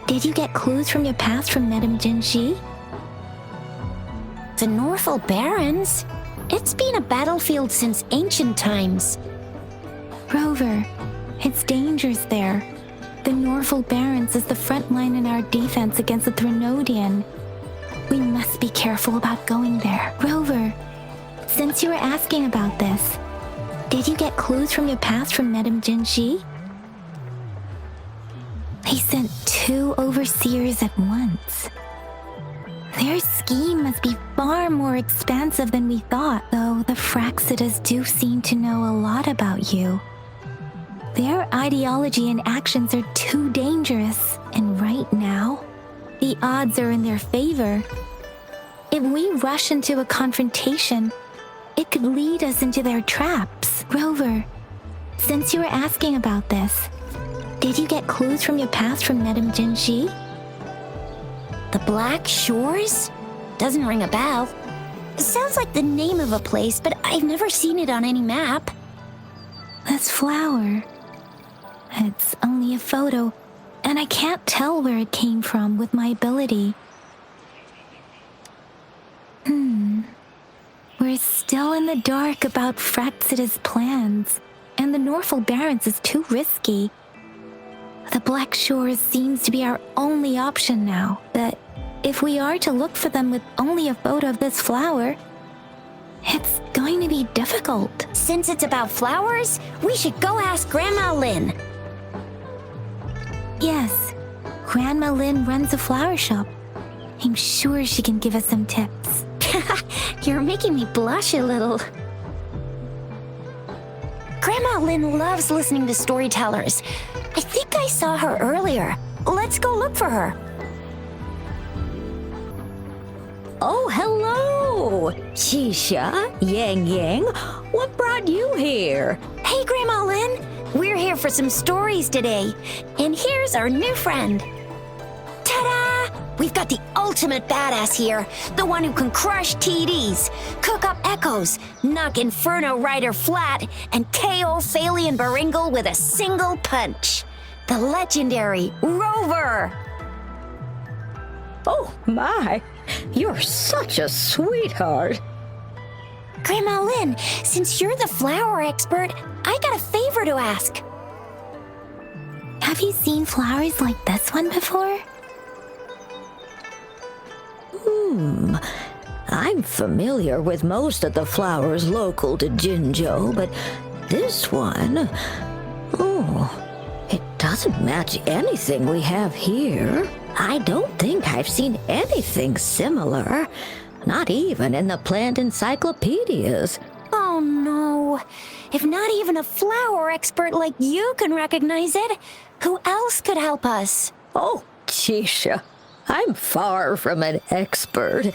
did you get clues from your past from Madame Jinshi? The Norfolk Barrens? It's been a battlefield since ancient times. Rover, it's dangerous there. The Norfolk Barrens is the front line in our defense against the Threnodian. We must be careful about going there. Rover, since you were asking about this, did you get clues from your past from Madame Jinshi? They sent 2 overseers at once. Their scheme must be far more expansive than we thought, though the Fraxidas do seem to know a lot about you. Their ideology and actions are too dangerous, and right now, the odds are in their favor. If we rush into a confrontation, it could lead us into their traps. Rover, since you were asking about this, did you get clues from your past from Madame Jinshi? The Black Shores? Doesn't ring a bell. Sounds like the name of a place, but I've never seen it on any map. This flower. It's only a photo, and I can't tell where it came from with my ability. We're still in the dark about Fraxida's plans, and the Norfolk Barrens is too risky. The Black Shores seems to be our only option now, but if we are to look for them with only a photo of this flower, it's going to be difficult. Since it's about flowers, we should go ask Grandma Lynn. Yes, Grandma Lynn runs a flower shop. I'm sure she can give us some tips. You're making me blush a little. Grandma Lynn loves listening to storytellers. I think I saw her earlier. Let's go look for her. Oh, hello! Shisha, Yang Yang, what brought you here? Hey, Grandma Lynn. We're here for some stories today. And here's our new friend. Ta-da! We've got the ultimate badass here. The one who can crush TDs, cook up echoes, knock Inferno Rider flat, and KO Phalian Baringle with a single punch. The legendary Rover. Oh my, you're such a sweetheart. Grandma Lynn, since you're the flower expert, I got a favor to ask. Have you seen flowers like this one before? I'm familiar with most of the flowers local to Jinzhou, but this one, it doesn't match anything we have here. I don't think I've seen anything similar, not even in the plant encyclopedias. Oh no. If not even a flower expert like you can recognize it, who else could help us? Oh, Chisha, I'm far from an expert.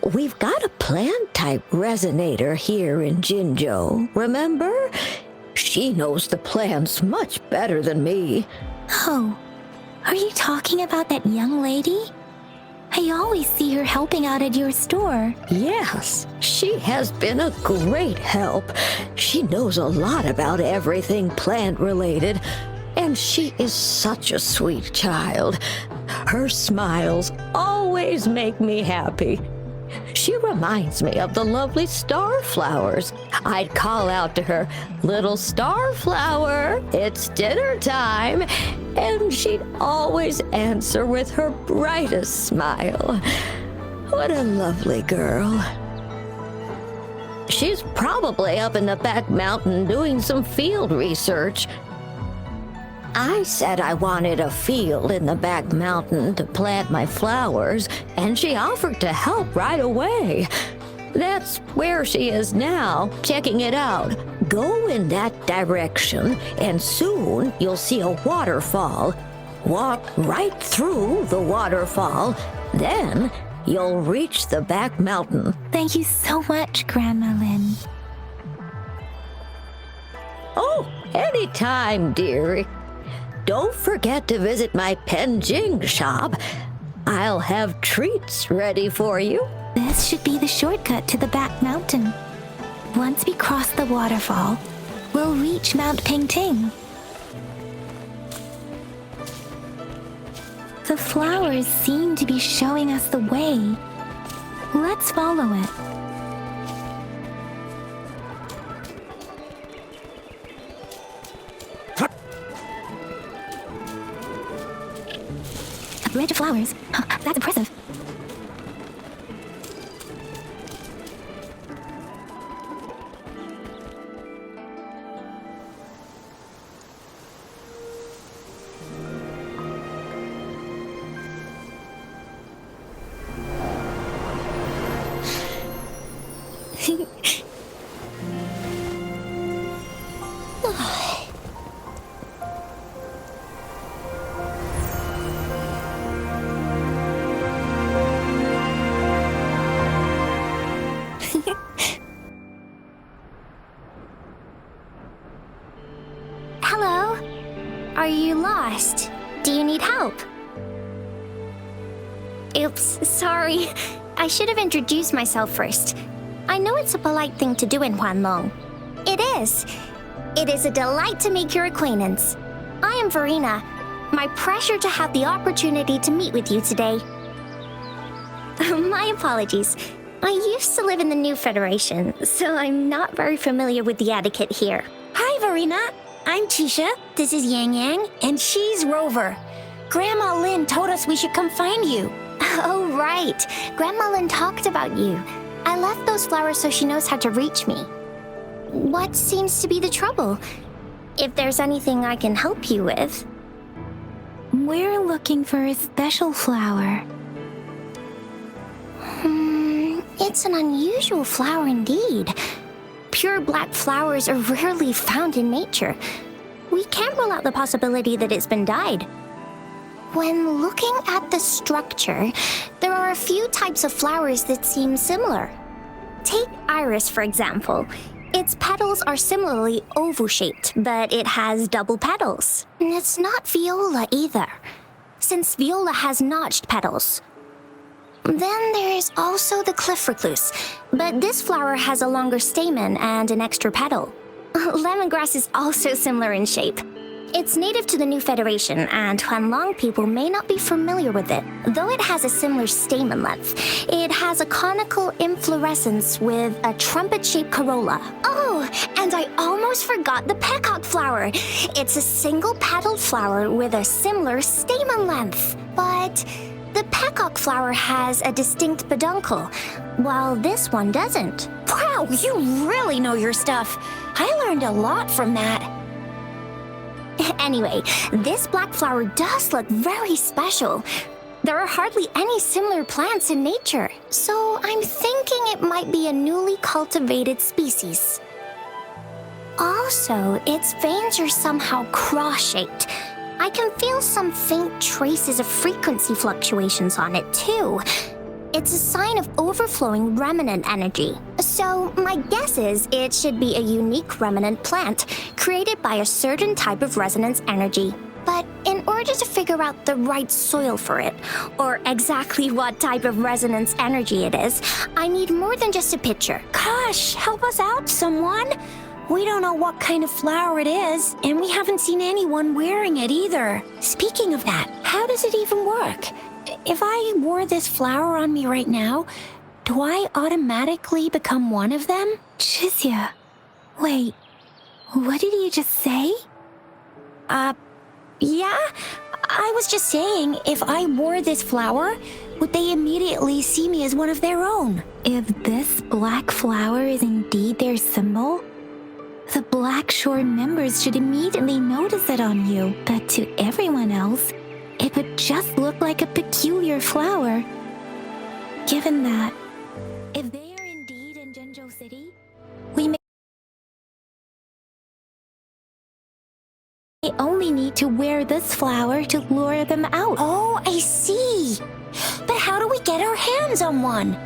We've got a plant-type resonator here in Jinzhou, remember? She knows the plants much better than me. Oh, are you talking about that young lady? I always see her helping out at your store. Yes, she has been a great help. She knows a lot about everything plant-related, and she is such a sweet child. Her smiles always make me happy. She reminds me of the lovely starflowers. I'd call out to her, "Little starflower, it's dinner time," and she'd always answer with her brightest smile. What a lovely girl. She's probably up in the back mountain doing some field research. I said I wanted a field in the back mountain to plant my flowers, and she offered to help right away. That's where she is now, checking it out. Go in that direction, and soon you'll see a waterfall. Walk right through the waterfall, then you'll reach the back mountain. Thank you so much, Grandma Lynn. Oh, anytime, dearie. Don't forget to visit my Penjing shop. I'll have treats ready for you. This should be the shortcut to the back mountain. Once we cross the waterfall, we'll reach Mount Pingting. The flowers seem to be showing us the way. Let's follow it. A bridge of flowers. That's impressive. Hello? Are you lost? Do you need help? Oops, sorry. I should have introduced myself first. I know it's a polite thing to do in Huanlong. It is. It is a delight to make your acquaintance. I am Verena. My pleasure to have the opportunity to meet with you today. My apologies. I used to live in the New Federation, so I'm not very familiar with the etiquette here. Hi, Verena. I'm Tisha, this is Yang Yang, and she's Rover. Grandma Lynn told us we should come find you. Oh, right. Grandma Lynn talked about you. I left those flowers so she knows how to reach me. What seems to be the trouble? If there's anything I can help you with. We're looking for a special flower. It's an unusual flower indeed. Pure black flowers are rarely found in nature. We can't rule out the possibility that it's been dyed. When looking at the structure, there are a few types of flowers that seem similar. Take iris, for example. Its petals are similarly oval-shaped, but it has double petals. And it's not viola either, since viola has notched petals. Then there is also the cliff recluse, but this flower has a longer stamen and an extra petal. Lemongrass is also similar in shape. It's native to the New Federation, and Huanlong people may not be familiar with it. Though it has a similar stamen length, it has a conical inflorescence with a trumpet-shaped corolla. Oh, and I almost forgot the peacock flower. It's a single-petaled flower with a similar stamen length, but the peacock flower has a distinct peduncle, while this one doesn't. Wow, you really know your stuff. I learned a lot from that. Anyway, this black flower does look very special. There are hardly any similar plants in nature, so I'm thinking it might be a newly cultivated species. Also, its veins are somehow cross-shaped. I can feel some faint traces of frequency fluctuations on it, too. It's a sign of overflowing remnant energy. So, my guess is it should be a unique remnant plant created by a certain type of resonance energy. But in order to figure out the right soil for it, or exactly what type of resonance energy it is, I need more than just a picture. Gosh, help us out, someone. We don't know what kind of flower it is, and we haven't seen anyone wearing it either. Speaking of that, how does it even work? If I wore this flower on me right now, do I automatically become one of them? Chizia, wait, what did you just say? Yeah? I was just saying, if I wore this flower, would they immediately see me as one of their own? If this black flower is indeed their symbol, the Black Shore members should immediately notice it on you, but to everyone else, it would just look like a peculiar flower. Given that, if they are indeed in Jinzhou City, we may only need to wear this flower to lure them out. Oh, I see. But how do we get our hands on one?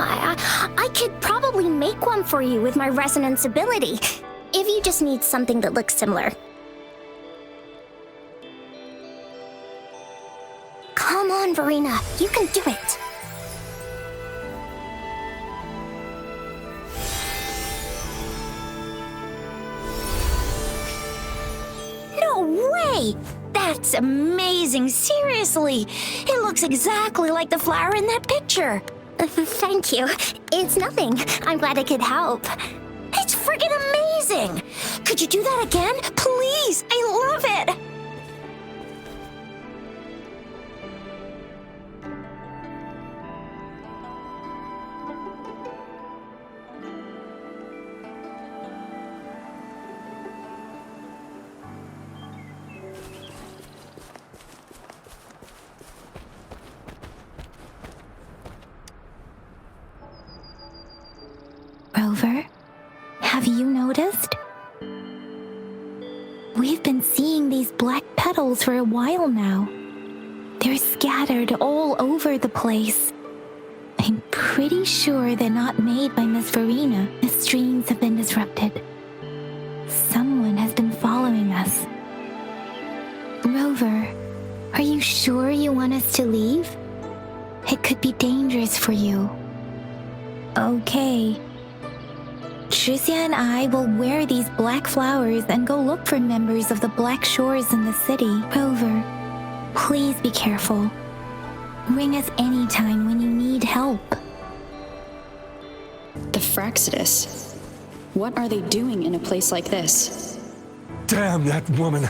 I could probably make one for you with my resonance ability, if you just need something that looks similar. Come on, Verena, you can do it. No way! That's amazing, seriously. It looks exactly like the flower in that picture. Thank you. It's nothing. I'm glad I could help. It's friggin' amazing! Could you do that again? Please! I love it! Rover, have you noticed? We've been seeing these black petals for a while now. They're scattered all over the place. I'm pretty sure they're not made by Miss Verena. The streams have been disrupted. Someone has been following us. Rover, are you sure you want us to leave? It could be dangerous for you. Okay. Chizia and I will wear these black flowers and go look for members of the Black Shores in the city. Rover, please be careful. Ring us anytime when you need help. The Fraxidus. What are they doing in a place like this? Damn that woman.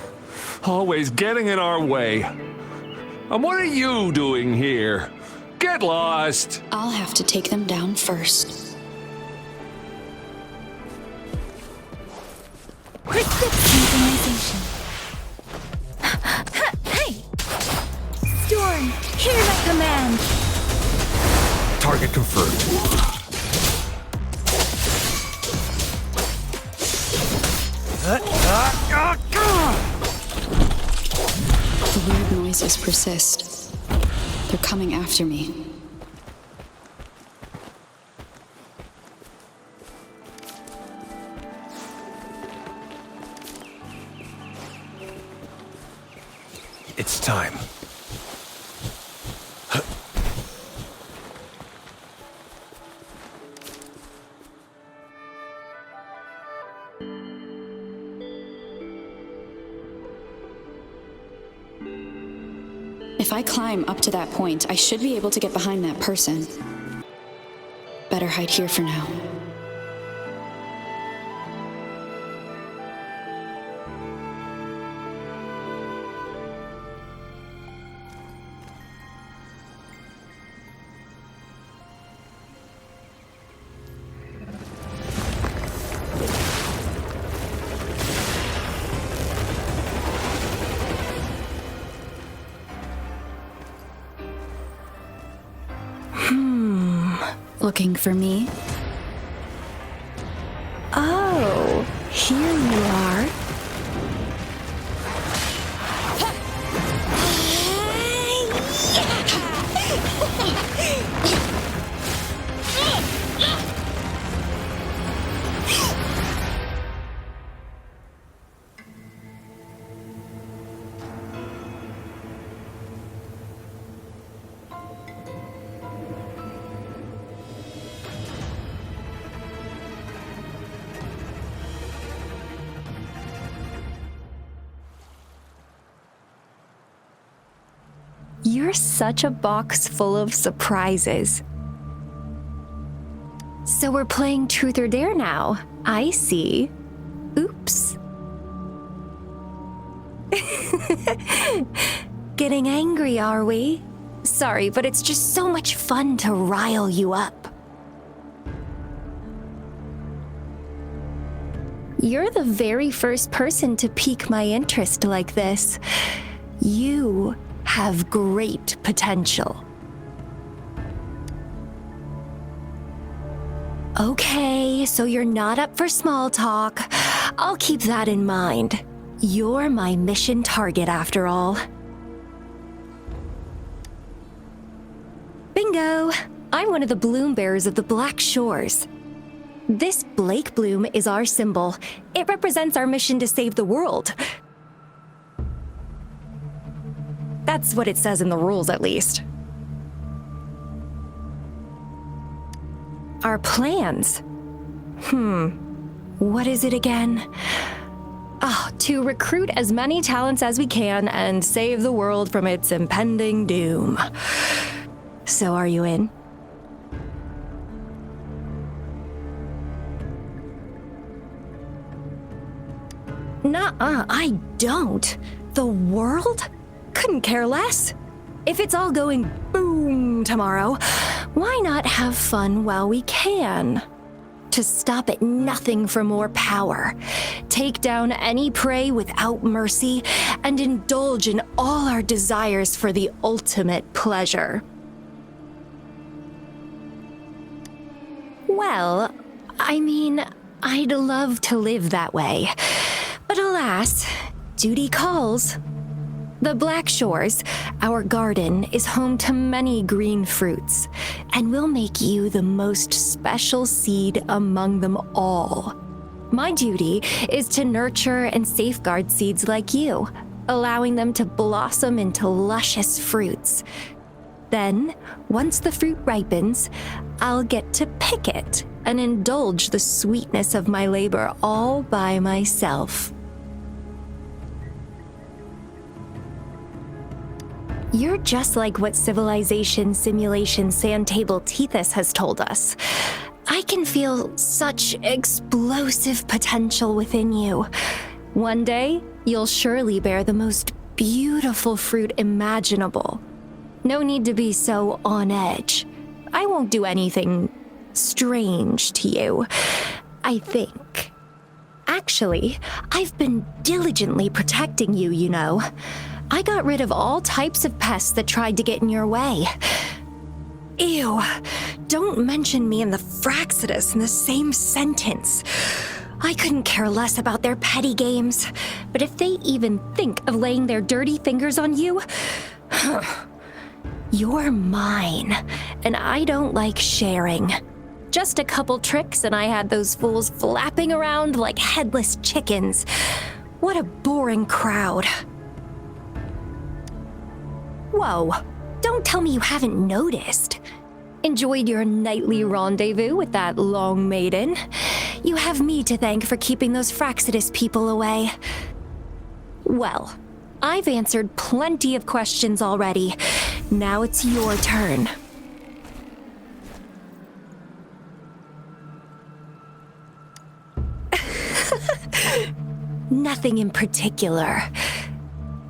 Always getting in our way. And what are you doing here? Get lost! I'll have to take them down first. Synchronization. Hey! Storm, hear my command! Target confirmed. The weird noises persist. They're coming after me. It's time. If I climb up to that point, I should be able to get behind that person. Better hide here for now. Looking for me? Oh, here you are. You're such a box full of surprises. So we're playing Truth or Dare now. I see. Oops. Getting angry, are we? Sorry, but it's just so much fun to rile you up. You're the very first person to pique my interest like this. You have great potential. Okay, so you're not up for small talk. I'll keep that in mind. You're my mission target after all. Bingo! I'm one of the bloom bearers of the Black Shores. This Blake bloom is our symbol. It represents our mission to save the world. That's what it says in the rules, at least. Our plans? What is it again? To recruit as many talents as we can and save the world from its impending doom. So are you in? Nuh-uh, I don't. The world? Couldn't care less. If it's all going boom tomorrow, why not have fun while we can? To stop at nothing for more power, take down any prey without mercy, and indulge in all our desires for the ultimate pleasure. Well, I mean, I'd love to live that way. But alas, duty calls. The Black Shores, our garden, is home to many green fruits, and will make you the most special seed among them all. My duty is to nurture and safeguard seeds like you, allowing them to blossom into luscious fruits. Then, once the fruit ripens, I'll get to pick it and indulge the sweetness of my labor all by myself. You're just like what Civilization Simulation Sandtable Tethys has told us. I can feel such explosive potential within you. One day, you'll surely bear the most beautiful fruit imaginable. No need to be so on edge. I won't do anything strange to you, I think. Actually, I've been diligently protecting you, you know. I got rid of all types of pests that tried to get in your way. Ew, don't mention me and the Fraxidus in the same sentence. I couldn't care less about their petty games, but if they even think of laying their dirty fingers on you, you're mine, and I don't like sharing. Just a couple tricks and I had those fools flapping around like headless chickens. What a boring crowd. Whoa, don't tell me you haven't noticed. Enjoyed your nightly rendezvous with that long maiden. You have me to thank for keeping those Fraxidus people away. Well, I've answered plenty of questions already. Now it's your turn. Nothing in particular.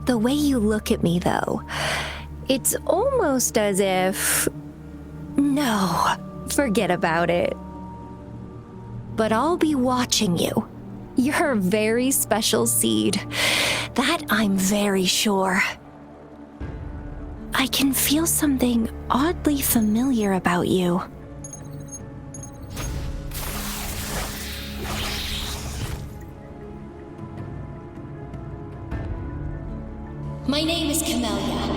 The way you look at me, though, it's almost as if... No, forget about it. But I'll be watching you. You're a very special seed. That I'm very sure. I can feel something oddly familiar about you. My name is Camellia.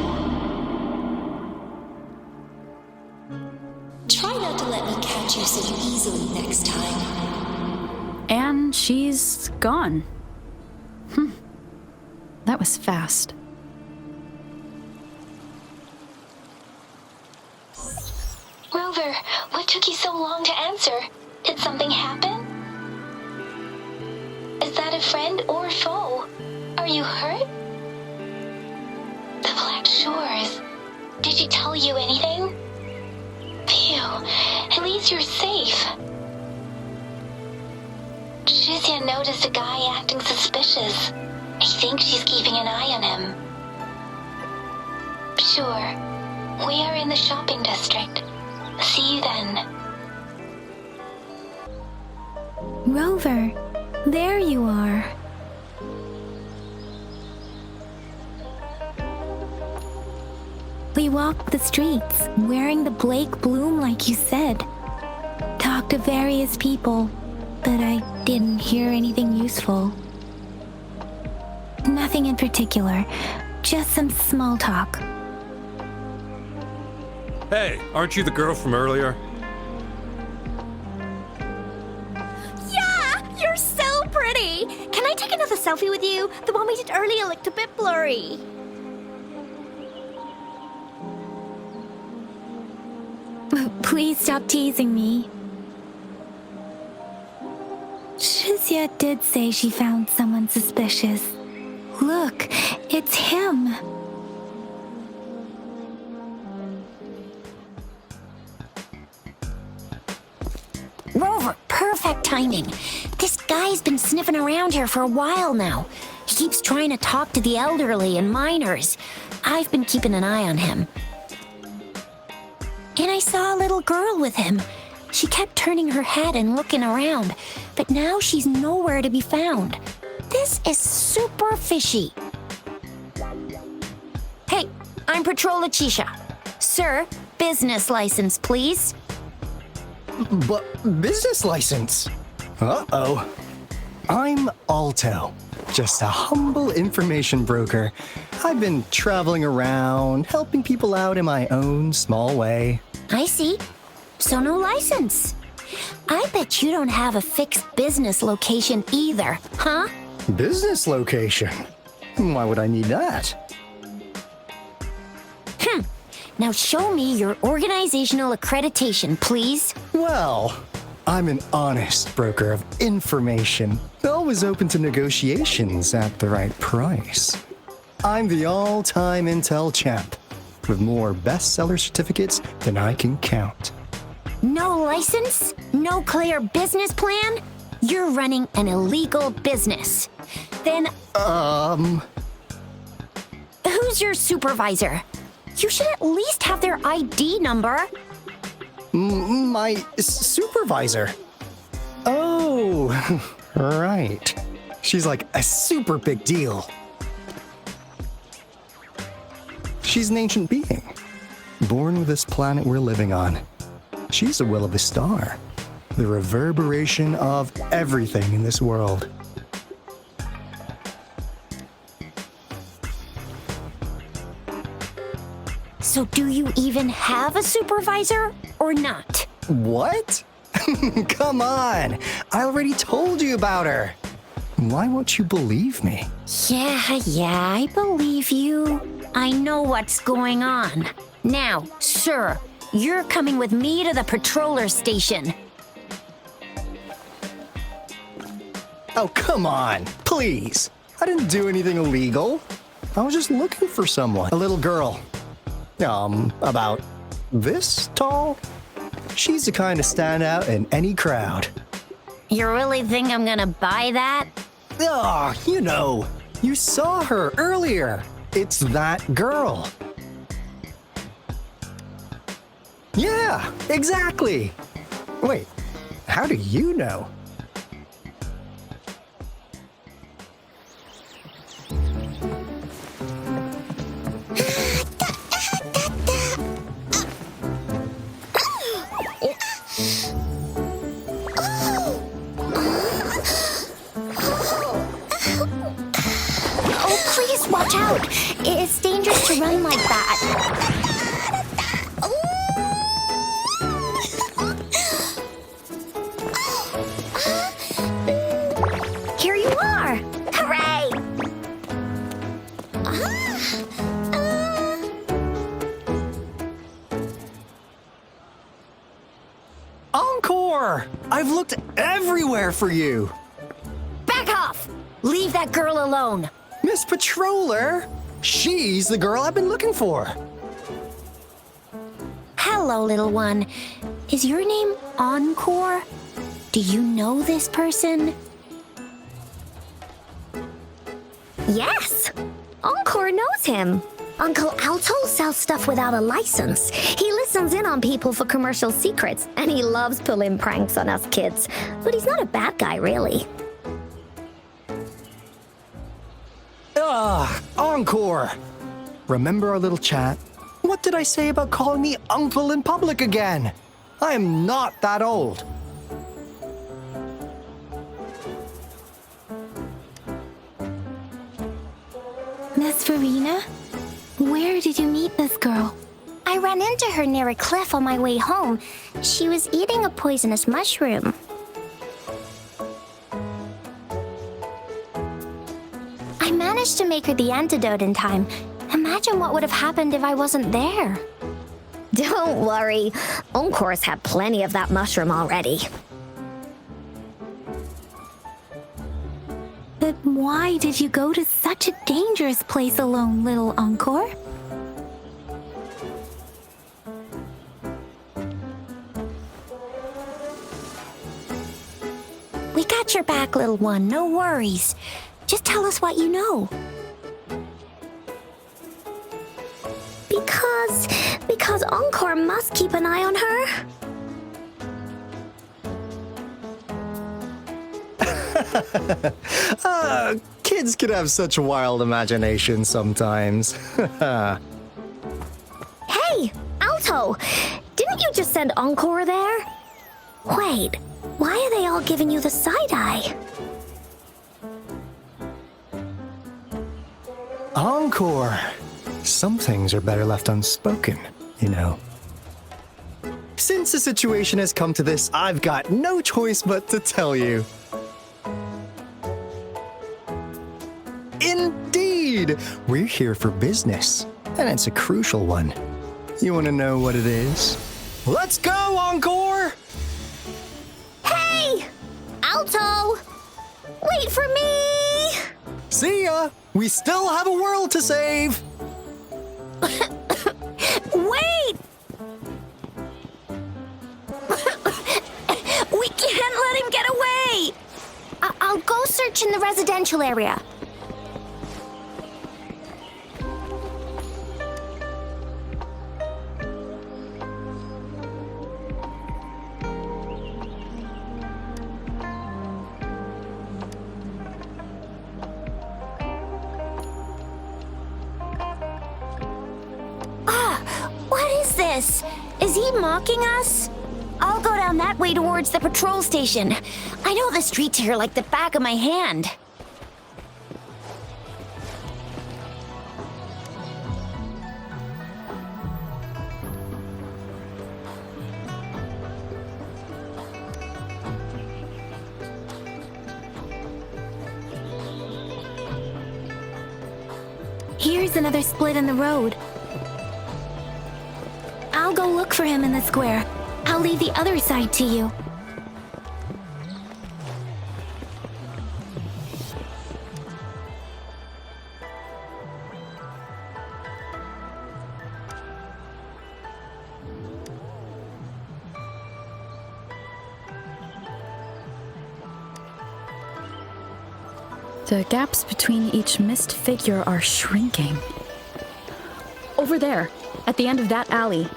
Try not to let me catch you so easily next time. And she's gone. That was fast. Rover, what took you so long to answer? Did something happen? Is that a friend or foe? Are you hurt? The Black Shores. Did she tell you anything? Phew, at least you're safe. Shizia noticed a guy acting suspicious. I think she's keeping an eye on him. Sure. We are in the shopping district. See you then. Rover, there you are. We walked the streets, wearing the Blake bloom like you said. Talked to various people, but I didn't hear anything useful. Nothing in particular, just some small talk. Hey, aren't you the girl from earlier? Yeah, you're so pretty. Can I take another selfie with you? The one we did earlier looked a bit blurry. Please stop teasing me. Shizia did say she found someone suspicious. Look, it's him. Rover, perfect timing. This guy's been sniffing around here for a while now. He keeps trying to talk to the elderly and minors. I've been keeping an eye on him. And I saw a little girl with him. She kept turning her head and looking around, but now she's nowhere to be found. This is super fishy. Hey, I'm Patrol Letitia. Sir, business license, please. But business license? Uh-oh. I'm Alto, just a humble information broker. I've been traveling around, helping people out in my own small way. I see. So no license. I bet you don't have a fixed business location either, huh? Business location? Why would I need that? Now show me your organizational accreditation, please. Well, I'm an honest broker of information, always open to negotiations at the right price. I'm the all-time intel champ, with more bestseller certificates than I can count. No license? No clear business plan? You're running an illegal business. Then, who's your supervisor? You should at least have their ID number. My supervisor? Oh, right. She's like a super big deal. She's an ancient being, born with this planet we're living on. She's the will of the star, the reverberation of everything in this world. So do you even have a supervisor or not? What? Come on! I already told you about her. Why won't you believe me? Yeah, I believe you. I know what's going on. Now, sir, you're coming with me to the patroller station. Oh, come on, please. I didn't do anything illegal. I was just looking for someone. A little girl. About this tall? She's the kind to stand out in any crowd. You really think I'm gonna buy that? Oh, you saw her earlier. It's that girl. Yeah, exactly. Wait, how do you know? Watch out! It's dangerous to run like that. Here you are! Hooray! Encore! I've looked everywhere for you. Back off! Leave that girl alone. Miss Patroller! She's the girl I've been looking for. Hello, little one. Is your name Encore? Do you know this person? Yes! Encore knows him. Uncle Alto sells stuff without a license. He listens in on people for commercial secrets, and he loves pulling pranks on us kids. But he's not a bad guy, really. Encore! Remember our little chat? What did I say about calling me uncle in public again? I am not that old. Miss Farina, where did you meet this girl? I ran into her near a cliff on my way home. She was eating a poisonous mushroom. I managed to make her the antidote in time. Imagine what would have happened if I wasn't there. Don't worry. Encore's had plenty of that mushroom already. But why did you go to such a dangerous place alone, little Encore? We got your back, little one. No worries. Just tell us what you know. Because Encore must keep an eye on her. Kids can have such wild imaginations sometimes. Hey, Alto! Didn't you just send Encore there? Wait, why are they all giving you the side-eye? Encore! Some things are better left unspoken, you know. Since the situation has come to this, I've got no choice but to tell you. Indeed! We're here for business, and it's a crucial one. You want to know what it is? Let's go, Encore! Hey! Alto! Wait for me! See ya! We still have a world to save! Wait! searching the residential area. Is he mocking us? I'll go down that way towards the patrol station. I know the streets here like the back of my hand. Here's another split in the road. I'll go look for him in the square. I'll leave the other side to you. The gaps between each mist figure are shrinking. Over there, at the end of that alley.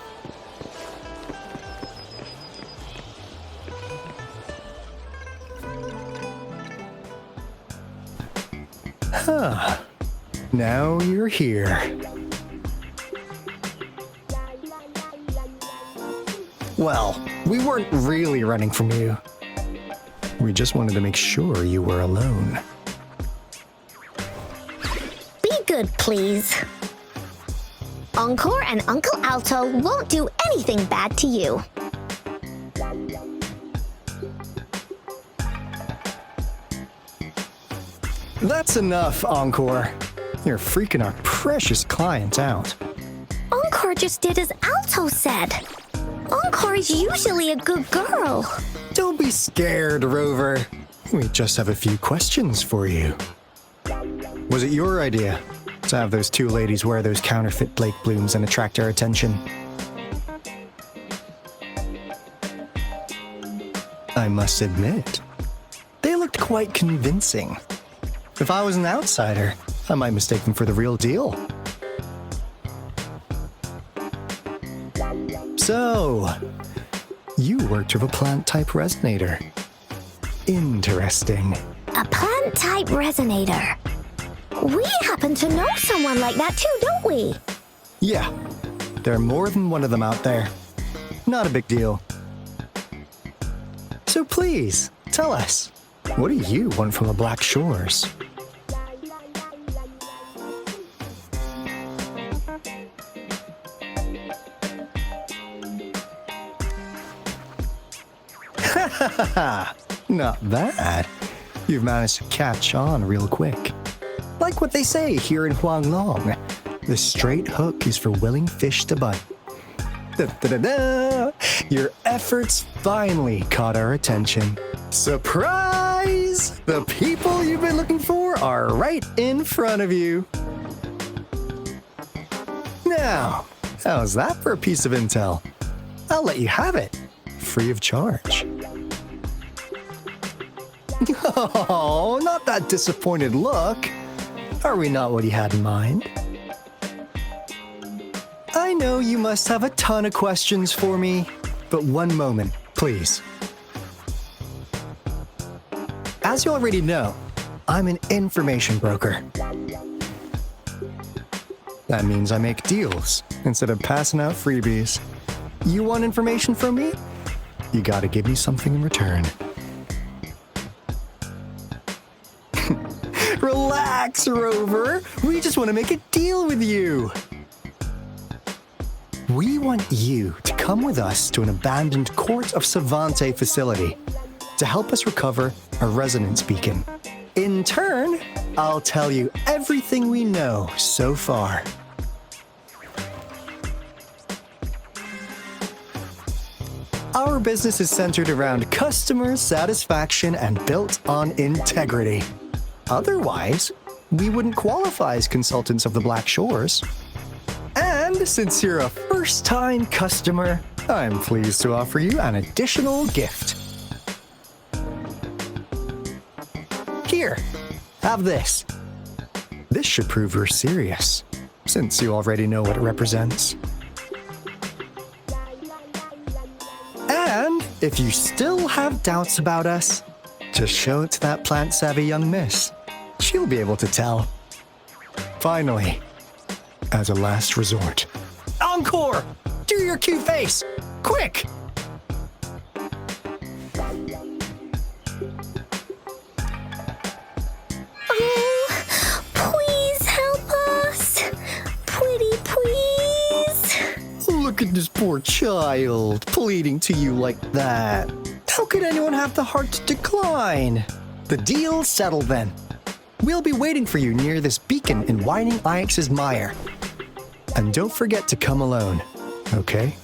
Huh. Now you're here. Well, we weren't really running from you. We just wanted to make sure you were alone. Be good, please. Encore and Uncle Alto won't do anything bad to you. That's enough, Encore. You're freaking our precious client out. Encore just did as Alto said. Encore is usually a good girl. Don't be scared, Rover. We just have a few questions for you. Was it your idea to have those two ladies wear those counterfeit Blake blooms and attract our attention? I must admit, they looked quite convincing. If I was an outsider, I might mistake them for the real deal. So, you worked with a plant-type resonator. Interesting. A plant-type resonator. We happen to know someone like that too, don't we? Yeah, there are more than one of them out there. Not a big deal. So please, tell us, what do you want from the Black Shores? Not bad. You've managed to catch on real quick. Like what they say here in Huanglong, the straight hook is for willing fish to bite. Da-da-da-da! Your efforts finally caught our attention. Surprise! The people you've been looking for are right in front of you. Now, how's that for a piece of intel? I'll let you have it, free of charge. Oh, not that disappointed look. Are we not what you had in mind? I know you must have a ton of questions for me, but one moment, please. As you already know, I'm an information broker. That means I make deals instead of passing out freebies. You want information from me? You gotta give me something in return. Relax, Rover. We just want to make a deal with you. We want you to come with us to an abandoned Court of Savante facility to help us recover a resonance beacon. In turn, I'll tell you everything we know so far. Our business is centered around customer satisfaction and built on integrity. Otherwise, we wouldn't qualify as consultants of the Black Shores. And since you're a first-time customer, I'm pleased to offer you an additional gift. Here. Here, have this. This should prove you're serious, since you already know what it represents. And if you still have doubts about us, just show it to that plant-savvy young miss. She'll be able to tell. Finally, as a last resort. Encore! Do your cute face! Quick! Oh, please help us. Pretty please. Look at this poor child, pleading to you like that. How could anyone have the heart to decline? The deal's settled then. We'll be waiting for you near this beacon in Whining Ix's Mire. And don't forget to come alone, okay?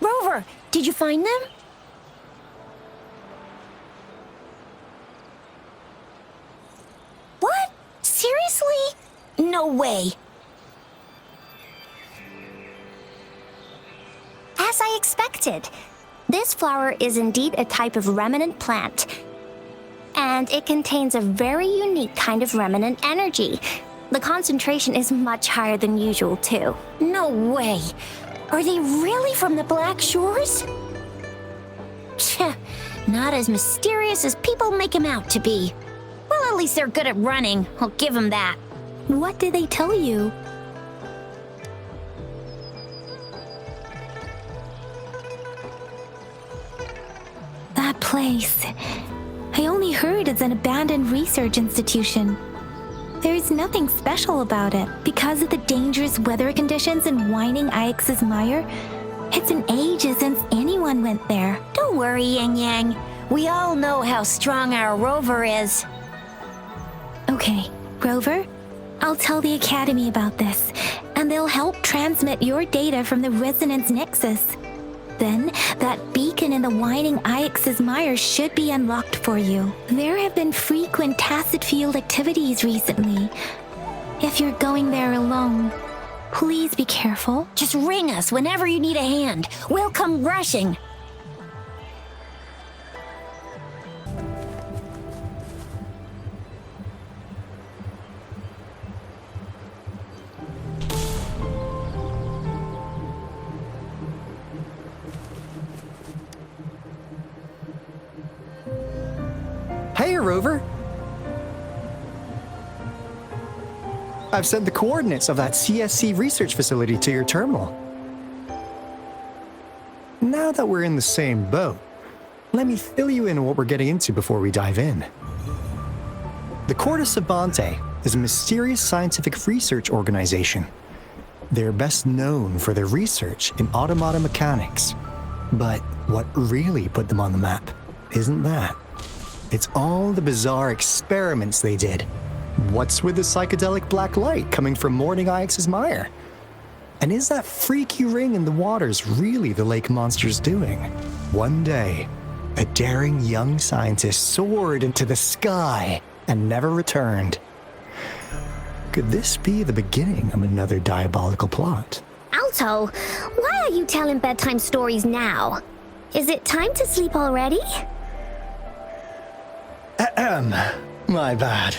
Rover, did you find them? What? Seriously? No way. As I expected, this flower is indeed a type of remnant plant. And it contains a very unique kind of remnant energy. The concentration is much higher than usual, too. No way. Are they really from the Black Shores? Tch, not as mysterious as people make them out to be. Well, at least they're good at running. I'll give them that. What did they tell you? That place. I only heard it's an abandoned research institution. There's nothing special about it. Because of the dangerous weather conditions in Whining Ix's Mire, it's been ages since anyone went there. Don't worry, Yang Yang. We all know how strong our Rover is. Okay, Rover, I'll tell the Academy about this, and they'll help transmit your data from the Resonance Nexus. Then, that beacon in the Whining Ix's Mire should be unlocked for you. There have been frequent tacit field activities recently. If you're going there alone, please be careful. Just ring us whenever you need a hand. We'll come rushing. Hey, Rover! I've sent the coordinates of that CSC research facility to your terminal. Now that we're in the same boat, let me fill you in on what we're getting into before we dive in. The Corda Savante is a mysterious scientific research organization. They're best known for their research in automata mechanics. But what really put them on the map isn't that. It's all the bizarre experiments they did. What's with the psychedelic black light coming from Morning Ix's Mire? And is that freaky ring in the waters really the lake monster's doing? One day, a daring young scientist soared into the sky and never returned. Could this be the beginning of another diabolical plot? Alto, why are you telling bedtime stories now? Is it time to sleep already? My bad.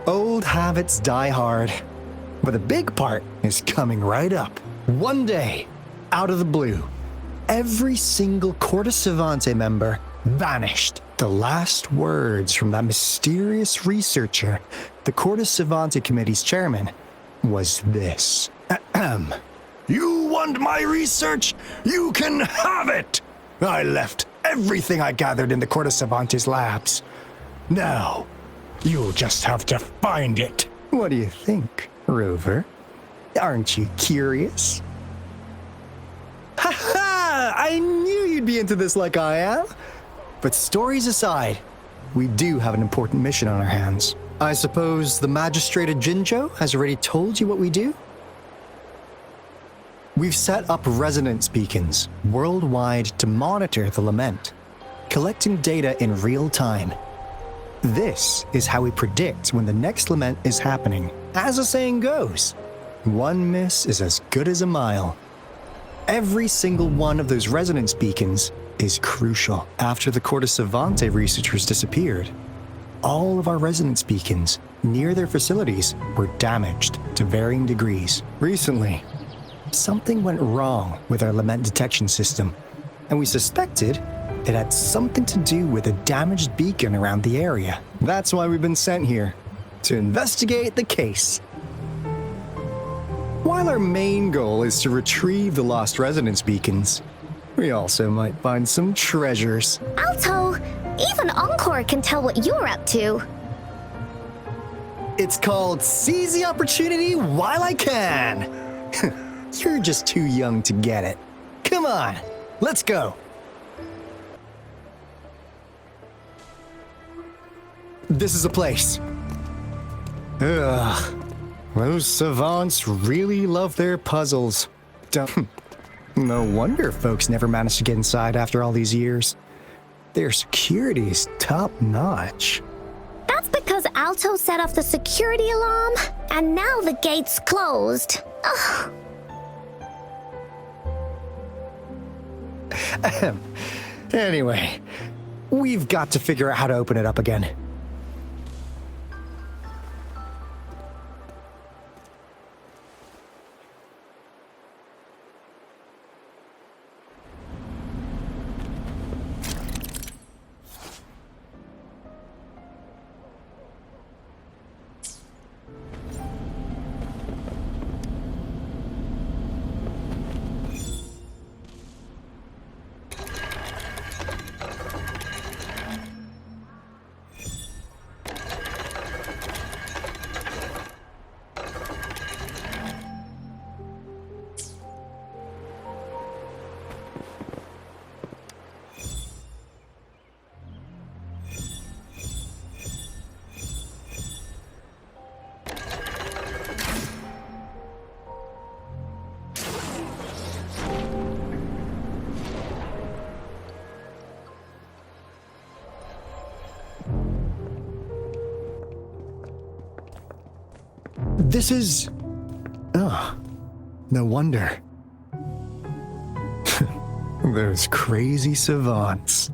Old habits die hard. But the big part is coming right up. One day, out of the blue, every single Corda Savante member vanished. The last words from that mysterious researcher, the Corda Savante Committee's chairman, was this. You want my research? You can have it! I left everything I gathered in the Corda Savante's labs. Now, you'll just have to find it. What do you think, Rover? Aren't you curious? Ha ha! I knew you'd be into this like I am. But stories aside, we do have an important mission on our hands. I suppose the magistrate at Jinzhou has already told you what we do? We've set up resonance beacons worldwide to monitor the lament, collecting data in real time. This is how we predict when the next lament is happening. As the saying goes, One miss is as good as a mile. Every single one of those resonance beacons is crucial. After the Corte Savante researchers disappeared, all of our resonance beacons near their facilities were damaged to varying degrees. Recently, something went wrong with our lament detection system, and we suspected it had something to do with a damaged beacon around the area. That's why we've been sent here, to investigate the case. While our main goal is to retrieve the lost resonance beacons, we also might find some treasures. Alto, even Encore can tell what you're up to. It's called Seize the Opportunity While I Can. You're just too young to get it. Come on, let's go. This is the place. Ugh. Those savants really love their puzzles. No wonder folks never managed to get inside after all these years. Their security's top-notch. That's because Alto set off the security alarm, and now the gate's closed. Ugh. Anyway, we've got to figure out how to open it up again. This is... Oh, no wonder. Those crazy savants.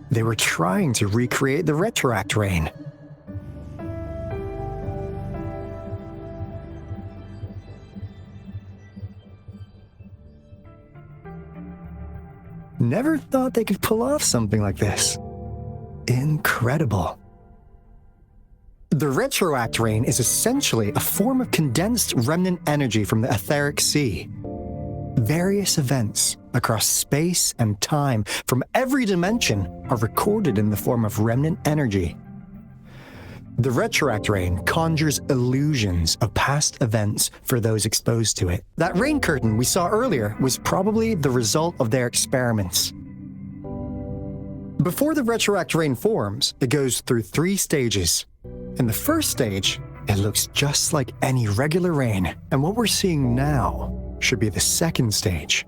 They were trying to recreate the Retroact Rain. Never thought they could pull off something like this. Incredible. The Retroact Rain is essentially a form of condensed remnant energy from the etheric sea. Various events across space and time from every dimension are recorded in the form of remnant energy. The Retroact Rain conjures illusions of past events for those exposed to it. That rain curtain we saw earlier was probably the result of their experiments. Before the Retroact Rain forms, it goes through 3 stages. In the first stage, it looks just like any regular rain, and what we're seeing now should be the second stage.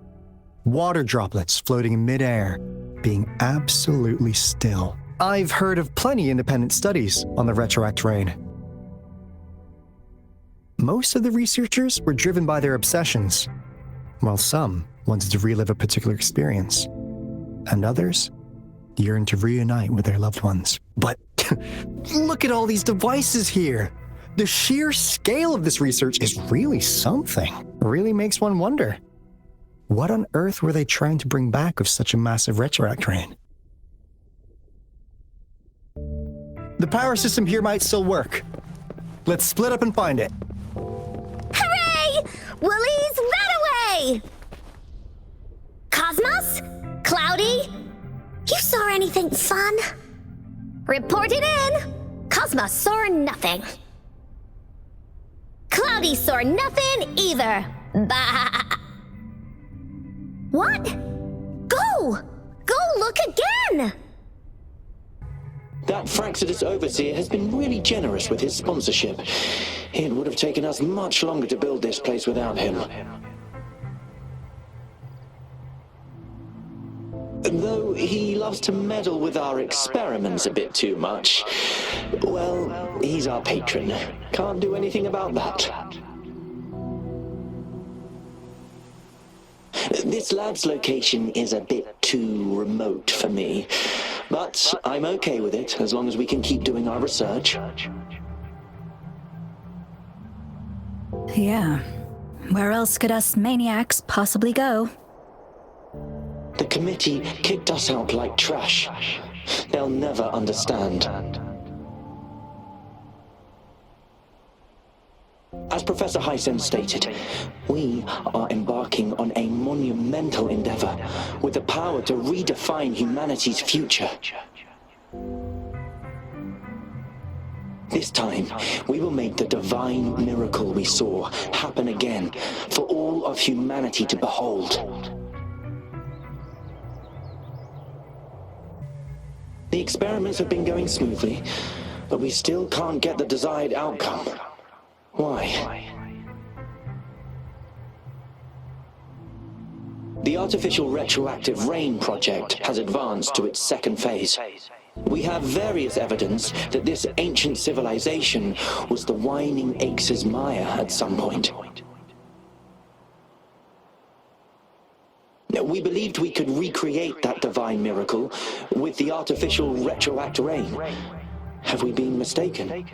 Water droplets floating in midair, being absolutely still. I've heard of plenty independent studies on the Retroact Rain. Most of the researchers were driven by their obsessions, while some wanted to relive a particular experience, and others yearned to reunite with their loved ones. But look at all these devices here. The sheer scale of this research is really something. It really makes one wonder. What on earth were they trying to bring back with such a massive Retroact Rain? The power system here might still work. Let's split up and find it. Hooray! Willie's Runaway! Cosmos? Cloudy? You saw anything fun? Report it in! Cosmos saw nothing. Cloudy saw nothing either. Bah! What? Go! Go look again! That Fraxidus Overseer has been really generous with his sponsorship. It would have taken us much longer to build this place without him. Though he loves to meddle with our experiments a bit too much. Well, he's our patron. Can't do anything about that. This lab's location is a bit too remote for me, but I'm okay with it as long as we can keep doing our research. Yeah. Where else could us maniacs possibly go? The committee kicked us out like trash. They'll never understand. As Professor Hyson stated, we are embarking on a monumental endeavor with the power to redefine humanity's future. This time, we will make the divine miracle we saw happen again for all of humanity to behold. The experiments have been going smoothly, but we still can't get the desired outcome. Why? The artificial retroactive rain project has advanced to its second phase. We have various evidence that this ancient civilization was the Whining Aches' Maya at some point. We believed we could recreate that divine miracle with the artificial retroactive rain. Have we been mistaken?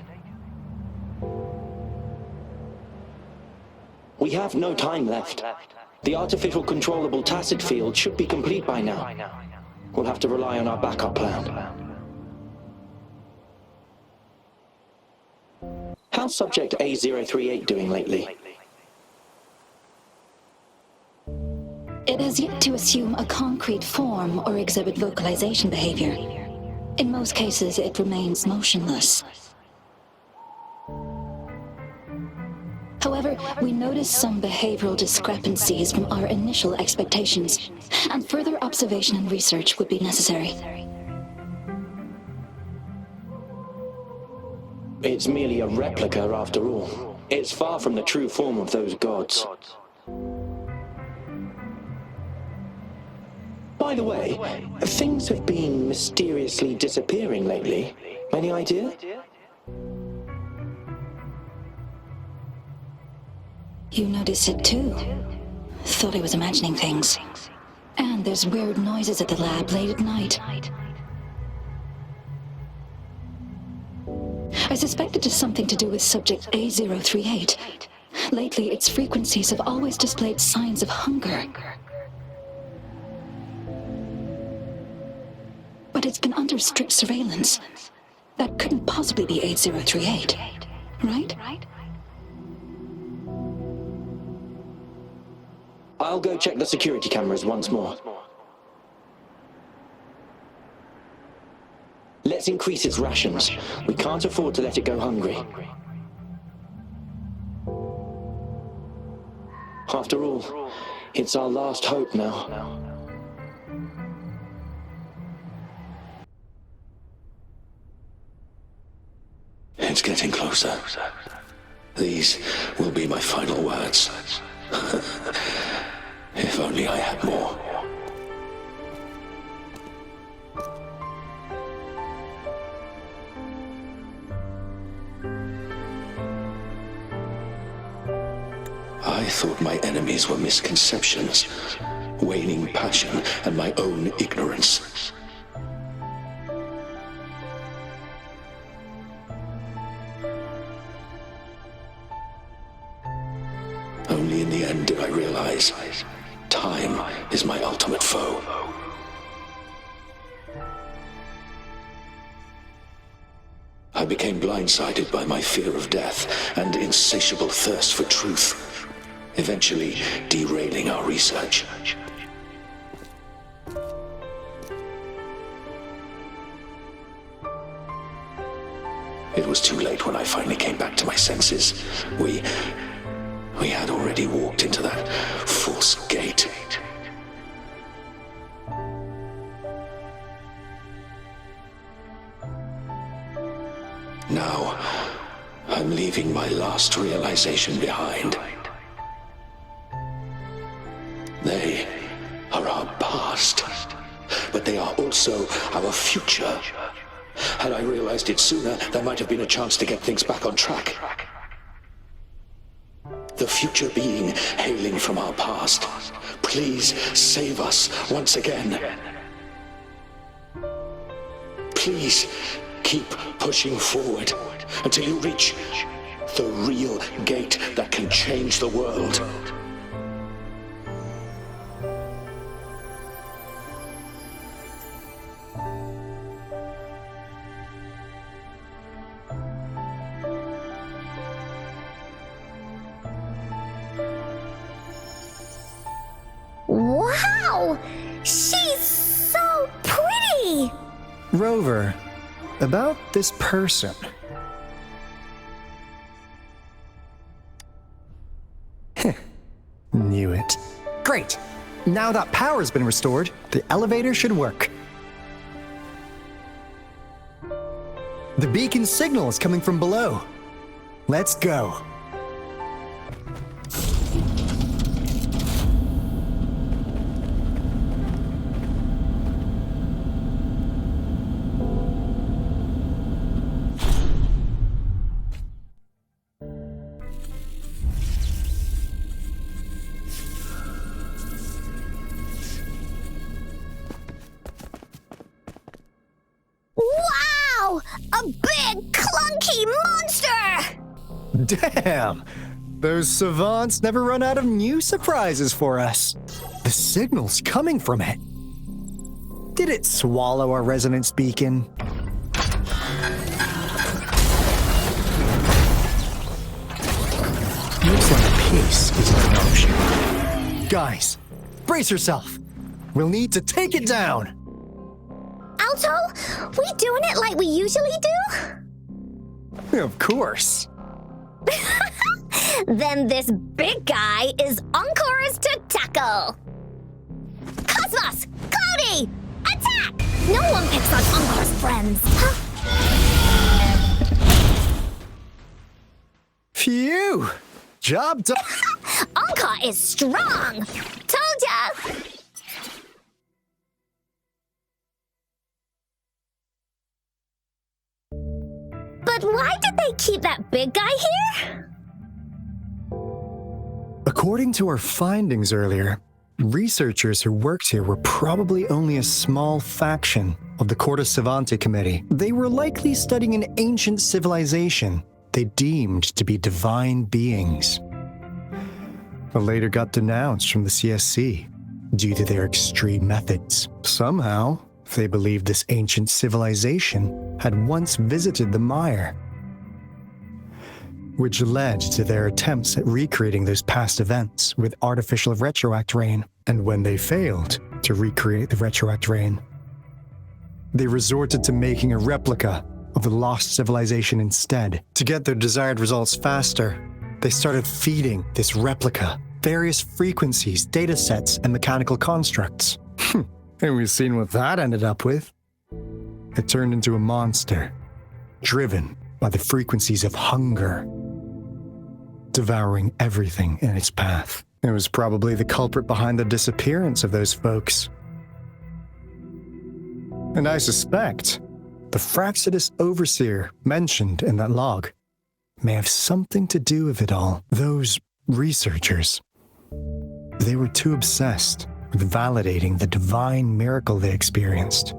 We have no time left. The artificial controllable tacit field should be complete by now. We'll have to rely on our backup plan. How's Subject A038 doing lately? It has yet to assume a concrete form or exhibit vocalization behavior. In most cases, it remains motionless. However, we noticed some behavioral discrepancies from our initial expectations, and further observation and research would be necessary. It's merely a replica after all. It's far from the true form of those gods. By the way, things have been mysteriously disappearing lately. Any idea? You noticed it too. Thought I was imagining things. And there's weird noises at the lab late at night. I suspect it is something to do with Subject A038. Lately, its frequencies have always displayed signs of hunger. But it's been under strict surveillance. That couldn't possibly be A038, right? I'll go check the security cameras once more. Let's increase its rations. We can't afford to let it go hungry. After all, it's our last hope now. It's getting closer. These will be my final words. If only I had more. I thought my enemies were misconceptions, waning passion, and my own ignorance. Only in the end did I realize time is my ultimate foe. I became blindsided by my fear of death and insatiable thirst for truth, eventually derailing our research. It was too late when I finally came back to my senses. We had already walked into that false gate. Now, I'm leaving my last realization behind. They are our past, but they are also our future. Had I realized it sooner, there might have been a chance to get things back on track. The future being hailing from our past, Please save us once again. Please keep pushing forward until you reach the real gate that can change the world. Wow! She's so pretty! Rover, about this person. Knew it. Great! Now that power's been restored, the elevator should work. The beacon signal is coming from below. Let's go. Wow! A big, clunky monster! Damn! Those savants never run out of new surprises for us. The signal's coming from it. Did it swallow our resonance beacon? Looks like peace isn't an option. Guys, brace yourself. We'll need to take it down. Alto, we doing it like we usually do? Of course. Then this big guy is Encore's to tackle. Cosmos! Cloudy! Attack! No one picks on Encore's friends. Phew! Job done. Encore is strong! Told ya! But why did they keep that big guy here? According to our findings earlier, researchers who worked here were probably only a small faction of the Corte Savante Committee. They were likely studying an ancient civilization they deemed to be divine beings, but later got denounced from the CSC due to their extreme methods. Somehow, they believed this ancient civilization had once visited the mire, which led to their attempts at recreating those past events with artificial retroact rain. And when they failed to recreate the retroact rain, they resorted to making a replica of the lost civilization instead. To get their desired results faster, they started feeding this replica various frequencies, data sets, and mechanical constructs. And we've seen what that ended up with. It turned into a monster, driven by the frequencies of hunger, devouring everything in its path. It was probably the culprit behind the disappearance of those folks. And I suspect the Fraxidus Overseer mentioned in that log may have something to do with it all. Those researchers, they were too obsessed with validating the divine miracle they experienced.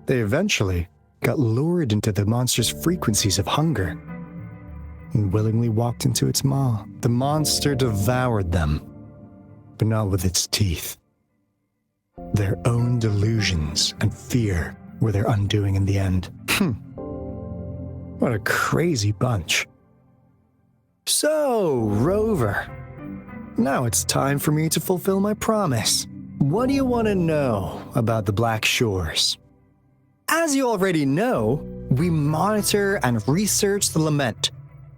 They eventually got lured into the monster's frequencies of hunger and willingly walked into its maw. The monster devoured them, but not with its teeth. Their own delusions and fear were their undoing in the end. What a crazy bunch. So, Rover, now it's time for me to fulfill my promise. What do you want to know about the Black Shores? As you already know, we monitor and research the Lament,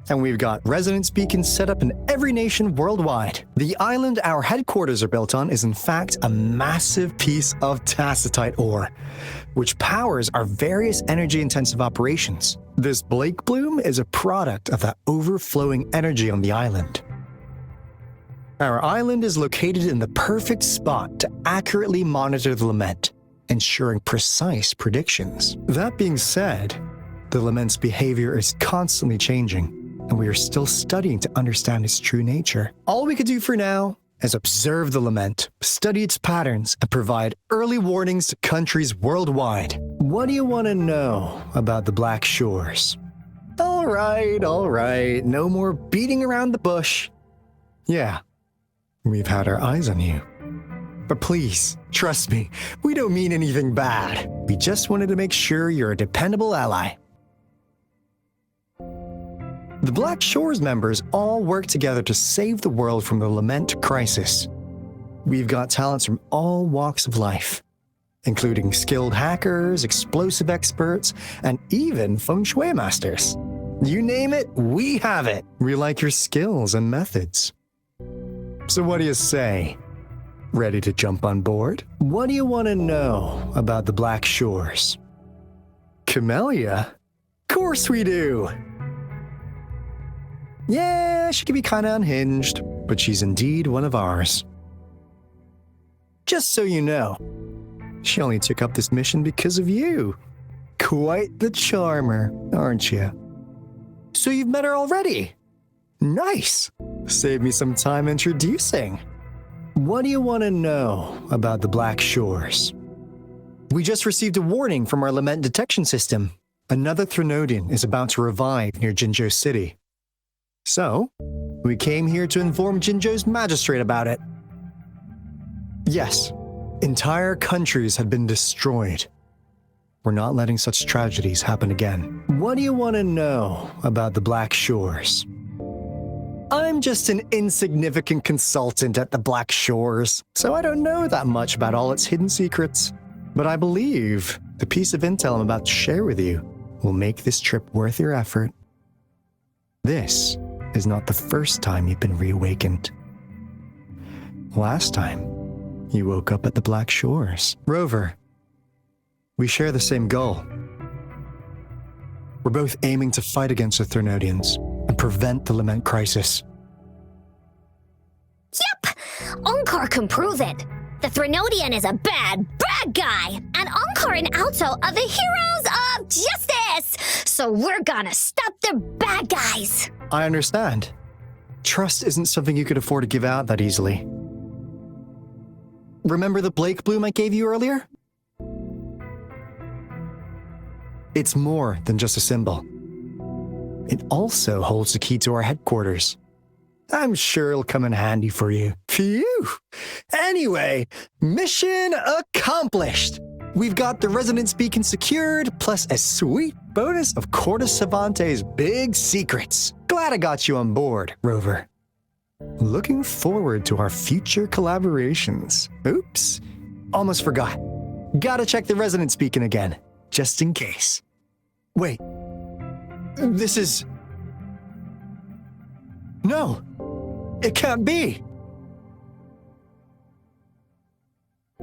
and we've got resonance beacons set up in every nation worldwide. The island our headquarters are built on is in fact a massive piece of tacitite ore, which powers our various energy-intensive operations. This Blake Bloom is a product of that overflowing energy on the island. Our island is located in the perfect spot to accurately monitor the Lament, ensuring precise predictions. That being said, the Lament's behavior is constantly changing, and we are still studying to understand its true nature. All we could do for now has observed the lament, study its patterns, and provide early warnings to countries worldwide. What do you want to know about the Black Shores? All right, no more beating around the bush. Yeah, we've had our eyes on you. But please, trust me, we don't mean anything bad. We just wanted to make sure you're a dependable ally. The Black Shores members all work together to save the world from the lament crisis. We've got talents from all walks of life, including skilled hackers, explosive experts, and even feng shui masters. You name it, we have it. We like your skills and methods. So what do you say? Ready to jump on board? What do you want to know about the Black Shores? Camellia? Of course we do! Yeah, she can be kinda unhinged, but she's indeed one of ours. Just so you know, she only took up this mission because of you. Quite the charmer, aren't you? So you've met her already? Nice! Save me some time introducing. What do you want to know about the Black Shores? We just received a warning from our lament detection system. Another Threnodian is about to revive near Jinzhou City. So, we came here to inform Jinzhou's magistrate about it. Yes, entire countries have been destroyed. We're not letting such tragedies happen again. What do you want to know about the Black Shores? I'm just an insignificant consultant at the Black Shores, so I don't know that much about all its hidden secrets. But I believe the piece of intel I'm about to share with you will make this trip worth your effort. This is not the first time you've been reawakened. Last time, you woke up at the Black Shores. Rover, we share the same goal. We're both aiming to fight against the Threnodians and prevent the lament crisis. Yep! Encore can prove it. The Threnodian is a bad guy, and Encore and Alto are the heroes of justice! So we're gonna stop the bad guys! I understand. Trust isn't something you could afford to give out that easily. Remember the Blake bloom I gave you earlier? It's more than just a symbol. It also holds the key to our headquarters. I'm sure it'll come in handy for you. Phew! Anyway, mission accomplished! We've got the resonance beacon secured, plus a sweet bonus of Cortus Savante's big secrets. Glad I got you on board, Rover. Looking forward to our future collaborations. Oops, almost forgot. Gotta check the resonance beacon again, just in case. Wait, this is... No, it can't be.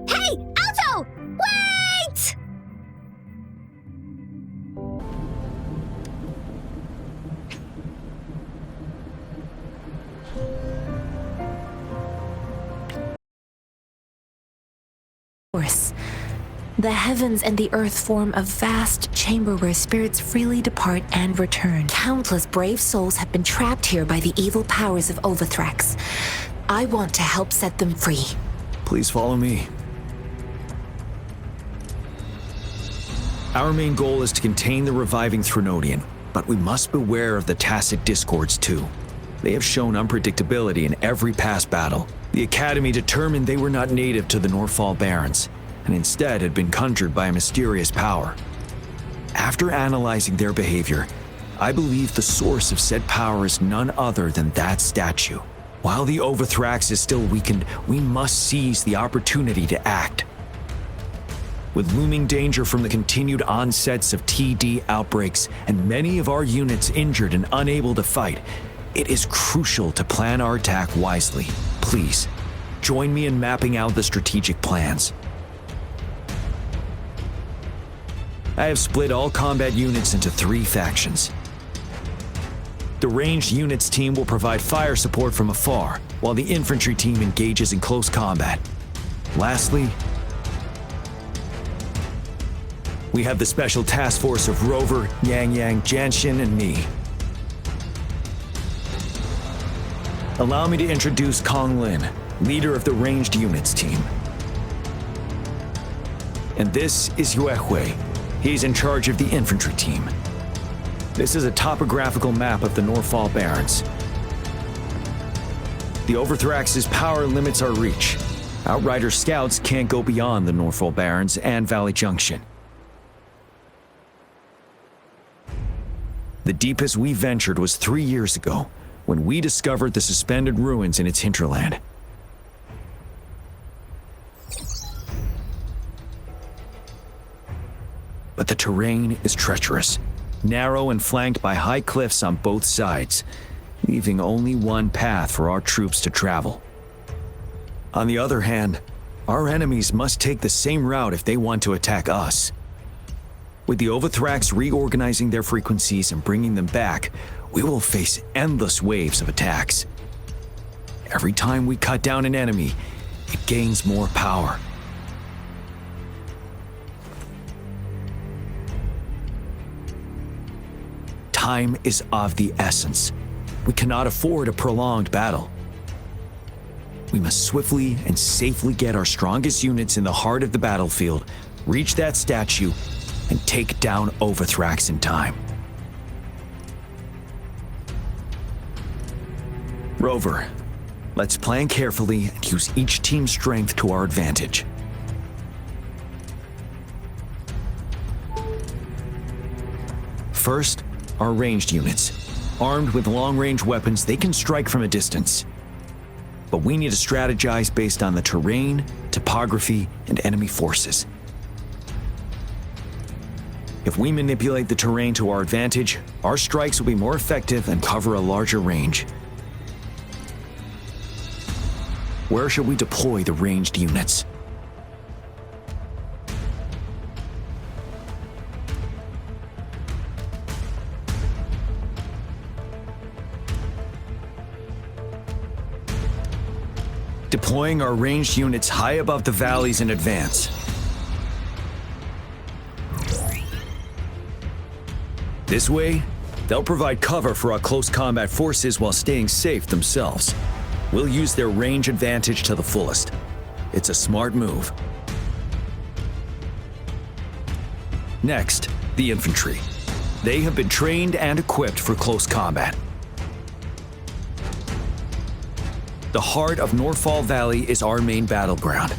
Hey, Alto! Wait! The heavens and the earth form a vast chamber where spirits freely depart and return. Countless brave souls have been trapped here by the evil powers of Overthrax. I want to help set them free. Please follow me. Our main goal is to contain the reviving Threnodian, but we must beware of the tacit discords too. They have shown unpredictability in every past battle. The Academy determined they were not native to the Norfall Barrens, and instead had been conjured by a mysterious power. After analyzing their behavior, I believe the source of said power is none other than that statue. While the Overthrax is still weakened, we must seize the opportunity to act. With looming danger from the continued onsets of TD outbreaks and many of our units injured and unable to fight, it is crucial to plan our attack wisely. Please, join me in mapping out the strategic plans. I have split all combat units into 3 factions. The ranged units team will provide fire support from afar, while the infantry team engages in close combat. Lastly, we have the special task force of Rover, Yang, Janshin, and me. Allow me to introduce Kong Lin, leader of the ranged units team. And this is Yuehue. He's in charge of the infantry team. This is a topographical map of the Norfall Barrens. The Overthrax's power limits our reach. Outrider scouts can't go beyond the Norfall Barrens and Valley Junction. The deepest we ventured was 3 years ago, when we discovered the suspended ruins in its hinterland. But the terrain is treacherous, narrow and flanked by high cliffs on both sides, leaving only one path for our troops to travel. On the other hand, our enemies must take the same route if they want to attack us. With the Overthrax reorganizing their frequencies and bringing them back, we will face endless waves of attacks. Every time we cut down an enemy, it gains more power. Time is of the essence. We cannot afford a prolonged battle. We must swiftly and safely get our strongest units in the heart of the battlefield, reach that statue, and take down Overthrax in time. Rover, let's plan carefully and use each team's strength to our advantage. First, our ranged units. Armed with long-range weapons, they can strike from a distance. But we need to strategize based on the terrain, topography, and enemy forces. If we manipulate the terrain to our advantage, our strikes will be more effective and cover a larger range. Where should we deploy the ranged units? Deploying our ranged units high above the valleys in advance. This way, they'll provide cover for our close combat forces while staying safe themselves. We'll use their range advantage to the fullest. It's a smart move. Next, the infantry. They have been trained and equipped for close combat. The heart of Norfall Valley is our main battleground,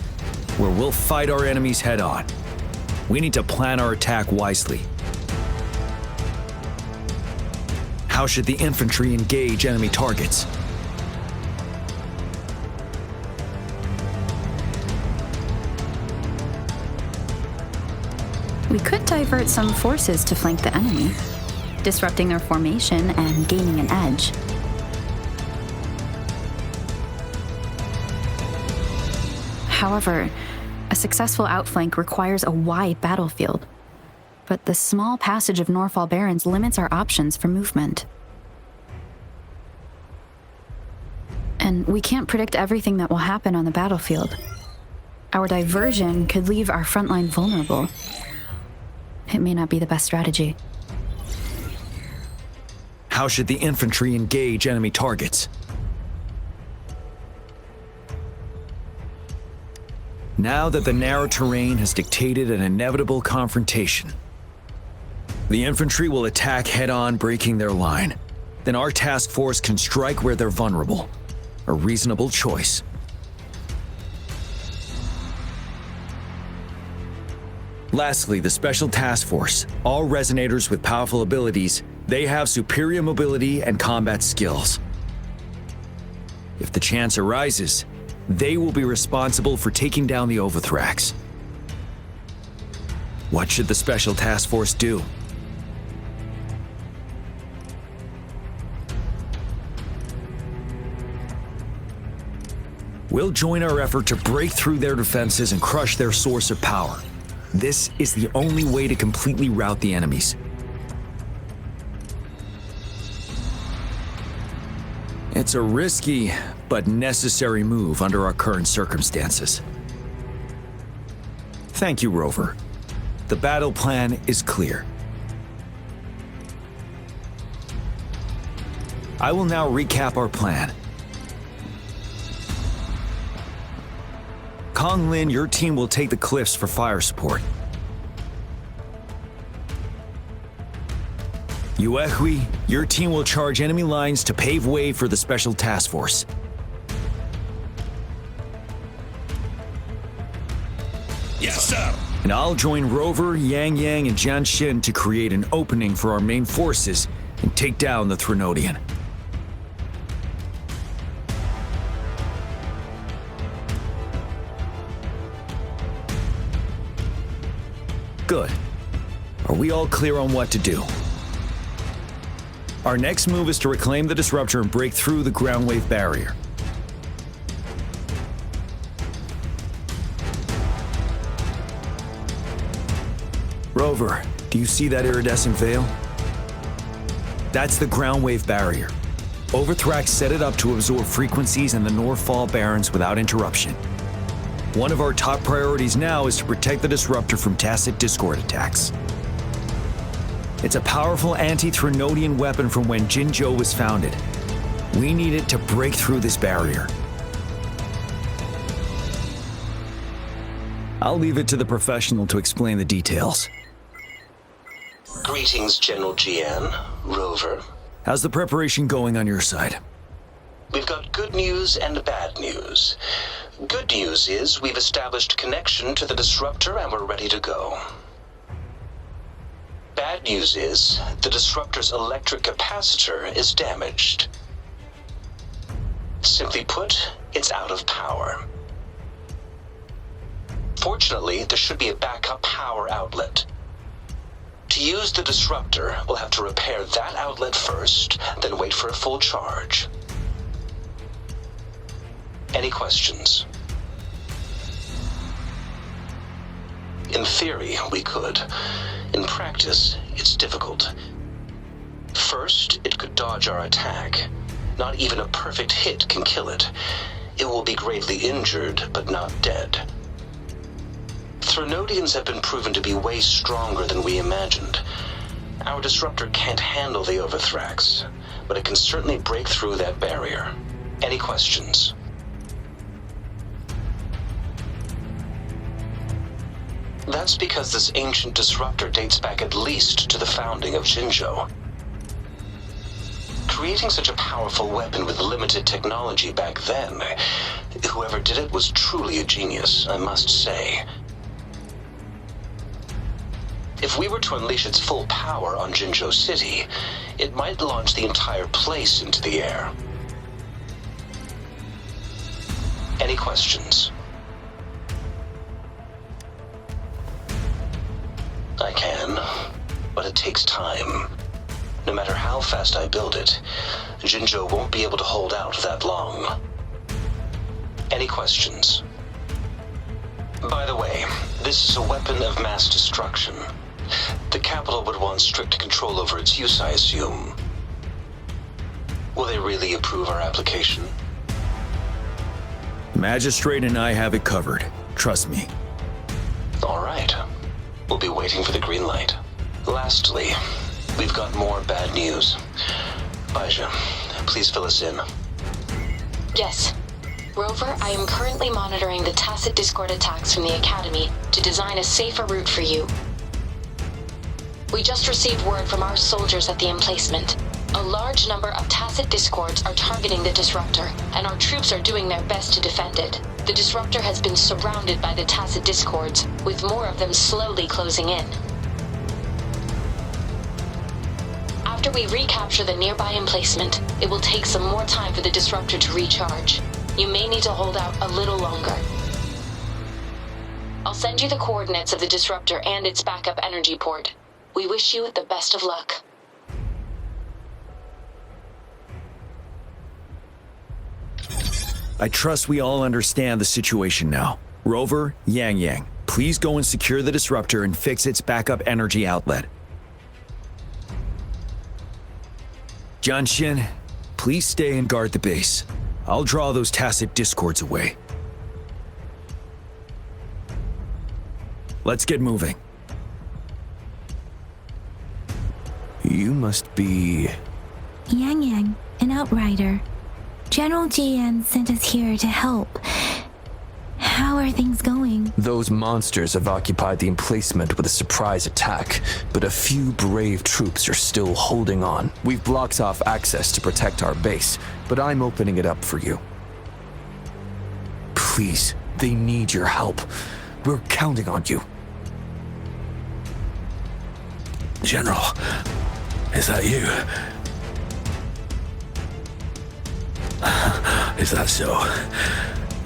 where we'll fight our enemies head-on. We need to plan our attack wisely. How should the infantry engage enemy targets? We could divert some forces to flank the enemy, disrupting their formation and gaining an edge. However, a successful outflank requires a wide battlefield. But the small passage of Norfall Barrens limits our options for movement. And we can't predict everything that will happen on the battlefield. Our diversion could leave our frontline vulnerable. It may not be the best strategy. How should the infantry engage enemy targets? Now that the narrow terrain has dictated an inevitable confrontation, the infantry will attack head-on, breaking their line. Then our task force can strike where they're vulnerable. A reasonable choice. Lastly, the Special Task Force. All resonators with powerful abilities, they have superior mobility and combat skills. If the chance arises, they will be responsible for taking down the Overthrax. What should the Special Task Force do? We'll join our effort to break through their defenses and crush their source of power. This is the only way to completely rout the enemies. It's a risky but necessary move under our current circumstances. Thank you, Rover. The battle plan is clear. I will now recap our plan. Kong Lin, your team will take the cliffs for fire support. Yuehui, your team will charge enemy lines to pave way for the special task force. Yes, sir. And I'll join Rover, Yang Yang, and Jian Xin to create an opening for our main forces and take down the Threnodian. Good. Are we all clear on what to do? Our next move is to reclaim the disruptor and break through the ground wave barrier. Rover, do you see that iridescent veil? That's the ground wave barrier. Overthrax set it up to absorb frequencies in the Northfall Barrens without interruption. One of our top priorities now is to protect the disruptor from tacit discord attacks. It's a powerful anti-Threnodian weapon from when Jinzhou was founded. We need it to break through this barrier. I'll leave it to the professional to explain the details. Greetings, General Jian, Rover. How's the preparation going on your side? We've got good news and bad news. Good news is we've established connection to the disruptor and we're ready to go. Bad news is the disruptor's electric capacitor is damaged. Simply put, it's out of power. Fortunately, there should be a backup power outlet. To use the disruptor, we'll have to repair that outlet first, then wait for a full charge. Any questions? In theory, we could. In practice, it's difficult. First, it could dodge our attack. Not even a perfect hit can kill it. It will be greatly injured, but not dead. Threnodians have been proven to be way stronger than we imagined. Our disruptor can't handle the Overthrax, but it can certainly break through that barrier. Any questions? That's because this ancient disruptor dates back at least to the founding of Jinzhou. Creating such a powerful weapon with limited technology back then, whoever did it was truly a genius, I must say. If we were to unleash its full power on Jinzhou City, it might launch the entire place into the air. Any questions? I can, but it takes time. No matter how fast I build it, Jinzhou won't be able to hold out that long. Any questions? By the way, this is a weapon of mass destruction. The capital would want strict control over its use, I assume. Will they really approve our application? Magistrate and I have it covered. Trust me. All right. We'll be waiting for the green light. Lastly, we've got more bad news. Baija, please fill us in. Yes. Rover, I am currently monitoring the tacit discord attacks from the Academy to design a safer route for you. We just received word from our soldiers at the emplacement. A large number of tacit discords are targeting the disruptor, and our troops are doing their best to defend it. The disruptor has been surrounded by the tacit discords, with more of them slowly closing in. After we recapture the nearby emplacement, it will take some more time for the disruptor to recharge. You may need to hold out a little longer. I'll send you the coordinates of the disruptor and its backup energy port. We wish you the best of luck. I trust we all understand the situation now. Rover, Yang Yang, please go and secure the disruptor and fix its backup energy outlet. Jian Xin, please stay and guard the base. I'll draw those tacit discords away. Let's get moving. You must be... Yang Yang, an outrider. General Jian sent us here to help. How are things going? Those monsters have occupied the emplacement with a surprise attack, but a few brave troops are still holding on. We've blocked off access to protect our base, but I'm opening it up for you. Please, they need your help. We're counting on you. General, is that you? Is that so?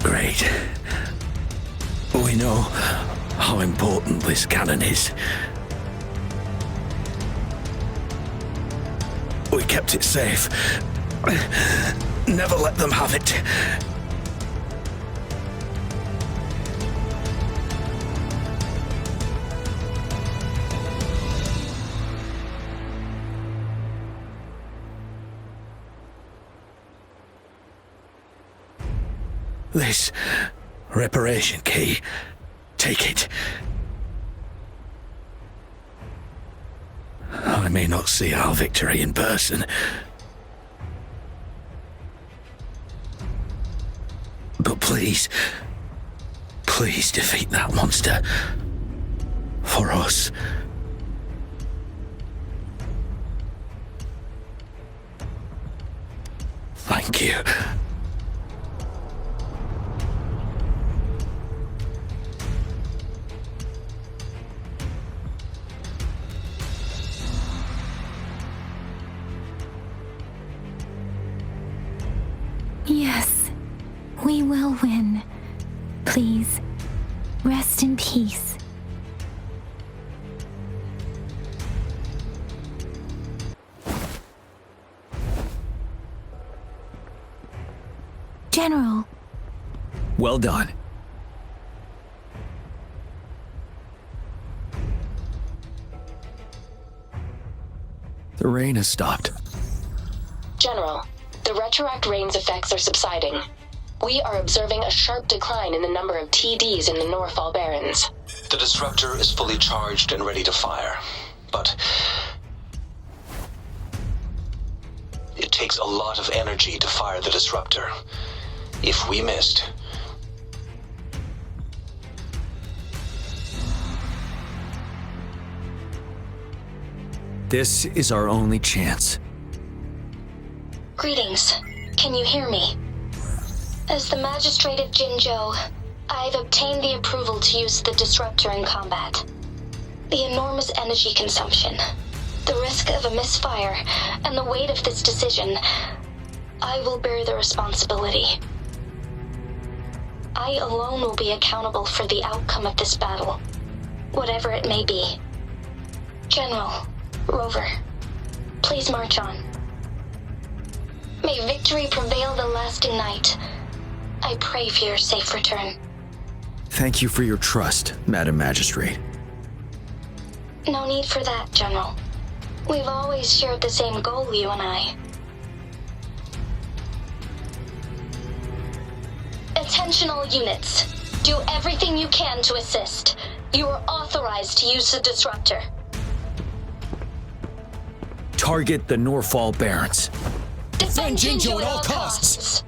Great. We know how important this cannon is. We kept it safe. Never let them have it. This reparation key. Take it. I may not see our victory in person, but please defeat that monster. For us. Thank you. Yes, we will win. Please, rest in peace. General. Well done. The rain has stopped. General, the retroact rain's effects are subsiding. We are observing a sharp decline in the number of TDs in the Norfall Barrens. The disruptor is fully charged and ready to fire, but it takes a lot of energy to fire the disruptor. If we missed, this is our only chance. Greetings. Can you hear me? As the Magistrate of Jinzhou, I've obtained the approval to use the disruptor in combat. The enormous energy consumption, the risk of a misfire, and the weight of this decision, I will bear the responsibility. I alone will be accountable for the outcome of this battle, whatever it may be. General, Rover, please march on. May victory prevail the lasting night. I pray for your safe return. Thank you for your trust, Madam Magistrate. No need for that, General. We've always shared the same goal, you and I. Attention all units. Do everything you can to assist. You are authorized to use the disruptor. Target the Norfall Barrens. Defend Jinzhou at all costs.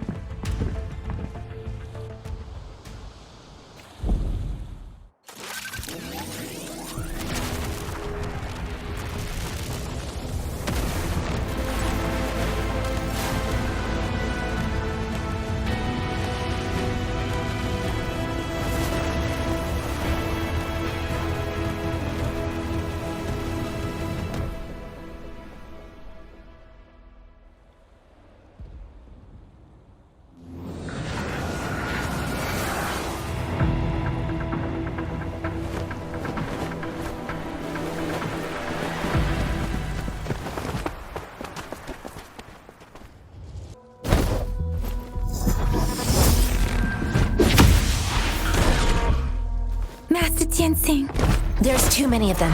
There's too many of them.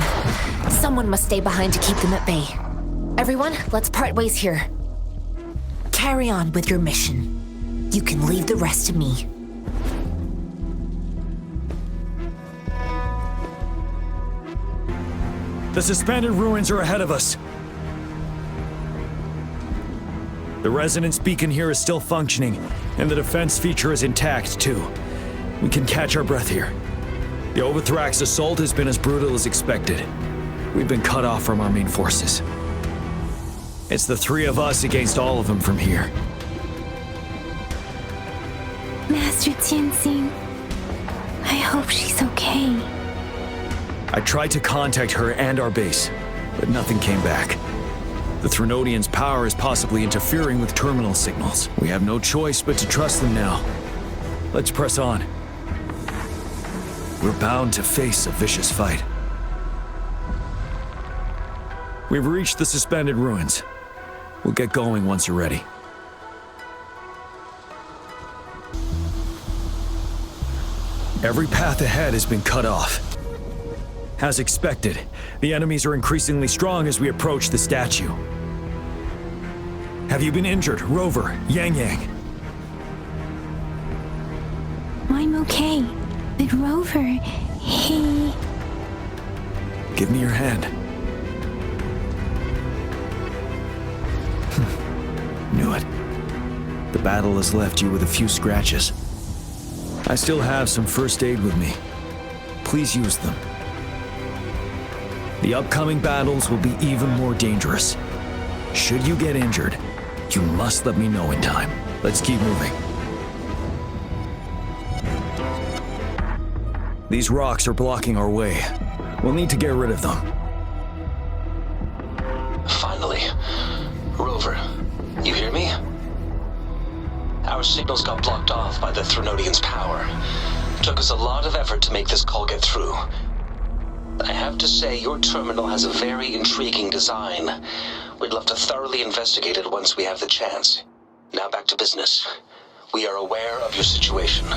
Someone must stay behind to keep them at bay. Everyone, let's part ways here. Carry on with your mission. You can leave the rest to me. The suspended ruins are ahead of us. The resonance beacon here is still functioning, and the defense feature is intact, too. We can catch our breath here. The Overthrax assault has been as brutal as expected. We've been cut off from our main forces. It's the three of us against all of them from here. Master Tianxing, I hope she's okay. I tried to contact her and our base, but nothing came back. The Threnodians' power is possibly interfering with terminal signals. We have no choice but to trust them now. Let's press on. We're bound to face a vicious fight. We've reached the suspended ruins. We'll get going once you're ready. Every path ahead has been cut off. As expected, the enemies are increasingly strong as we approach the statue. Have you been injured, Rover, Yang Yang? I'm okay, but Rover, he... Give me your hand. Knew it. The battle has left you with a few scratches. I still have some first aid with me. Please use them. The upcoming battles will be even more dangerous. Should you get injured, you must let me know in time. Let's keep moving. These rocks are blocking our way. We'll need to get rid of them. Finally. Rover, you hear me? Our signals got blocked off by the Threnodians' power. It took us a lot of effort to make this call get through. I have to say, your terminal has a very intriguing design. We'd love to thoroughly investigate it once we have the chance. Now back to business. We are aware of your situation.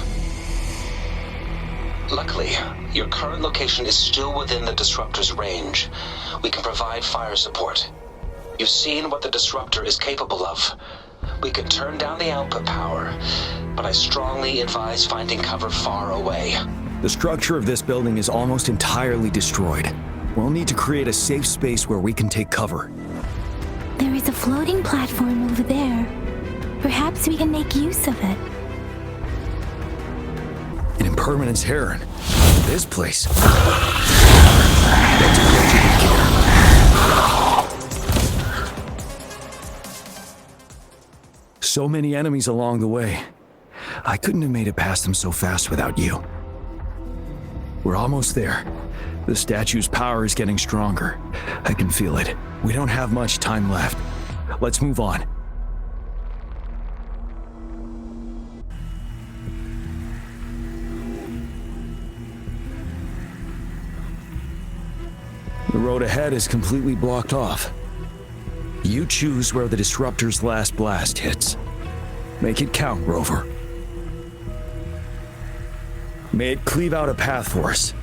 Luckily, your current location is still within the Disruptor's range. We can provide fire support. You've seen what the Disruptor is capable of. We can turn down the output power, but I strongly advise finding cover far away. The structure of this building is almost entirely destroyed. We'll need to create a safe space where we can take cover. There is a floating platform over there. Perhaps we can make use of it. An impermanence heron. This place. So many enemies along the way. I couldn't have made it past them so fast without you. We're almost there. The statue's power is getting stronger. I can feel it. We don't have much time left. Let's move on. The road ahead is completely blocked off. You choose where the Disruptor's last blast hits. Make it count, Rover. May it cleave out a path for us.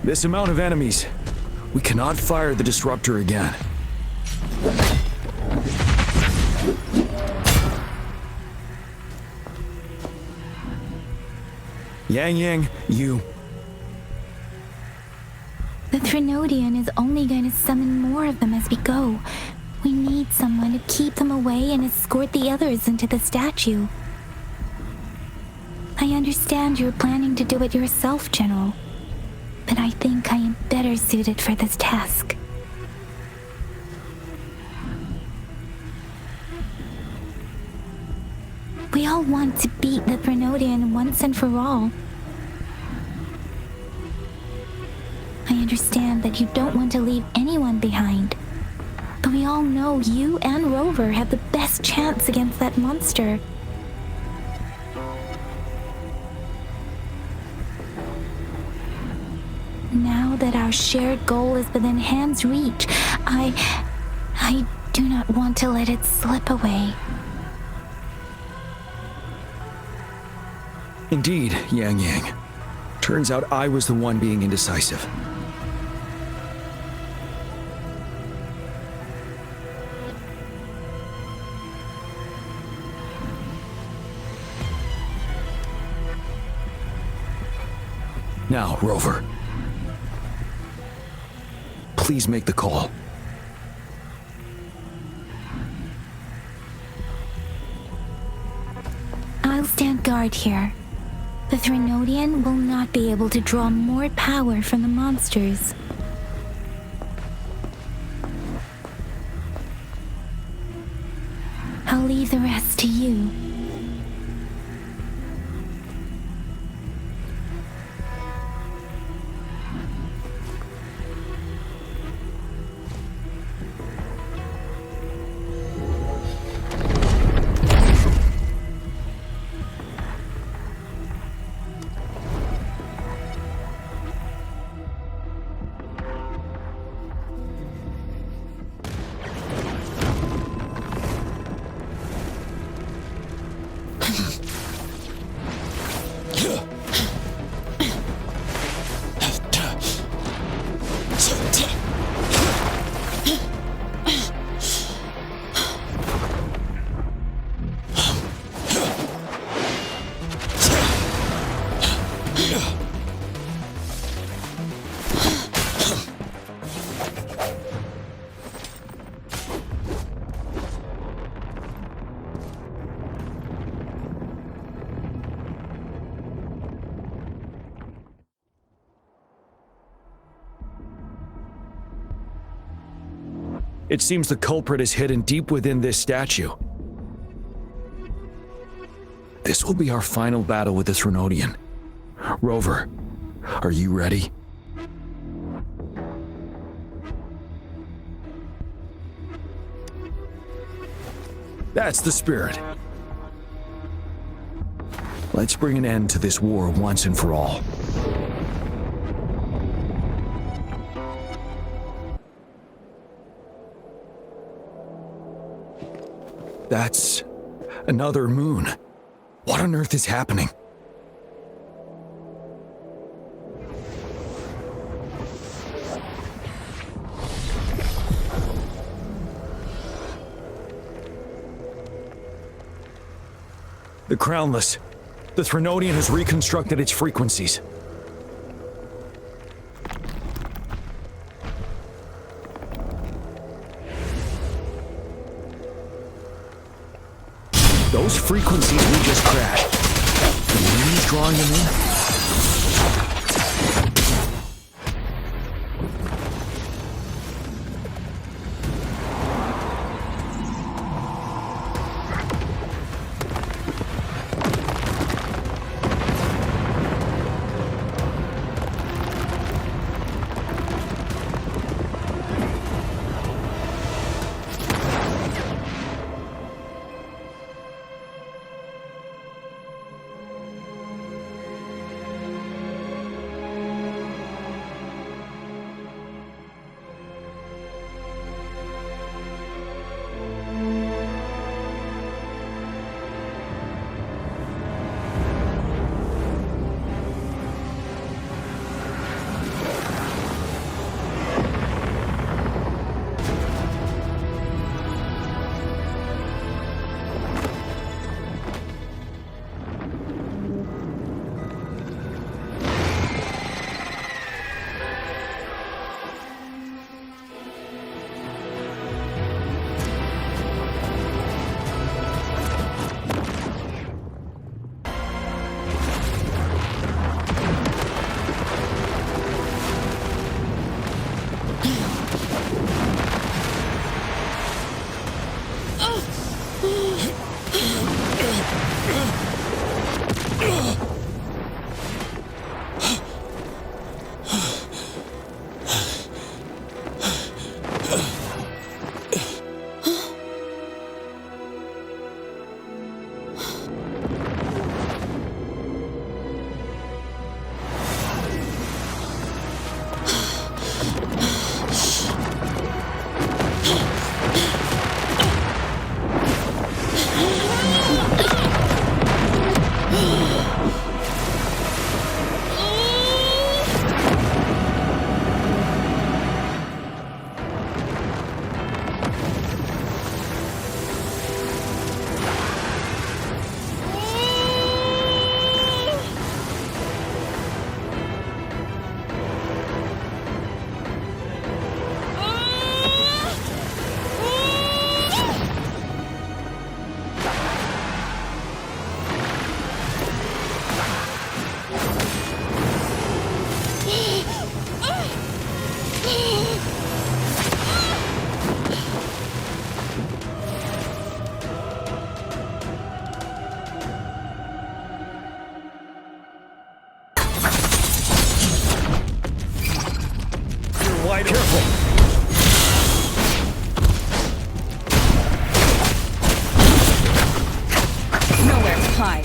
This amount of enemies. We cannot fire the Disruptor again. Yang Yang, you... The Threnodian is only going to summon more of them as we go. We need someone to keep them away and escort the others into the statue. I understand you're planning to do it yourself, General. But I think I am better suited for this task. We all want to beat the Threnodian once and for all. I understand that you don't want to leave anyone behind. But we all know you and Rover have the best chance against that monster. Now that our shared goal is within hand's reach, I do not want to let it slip away. Indeed, Yang Yang. Turns out I was the one being indecisive. Now, Rover. Please make the call. I'll stand guard here. The Threnodian will not be able to draw more power from the monsters. I'll leave the rest to you. It seems the culprit is hidden deep within this statue. This will be our final battle with the Threnodian. Rover, are you ready? That's the spirit. Let's bring an end to this war once and for all. That's another moon. What on earth is happening? The Crownless. The Threnodian has reconstructed its frequencies. Those frequencies we just crashed. The moon is drawing them in? high.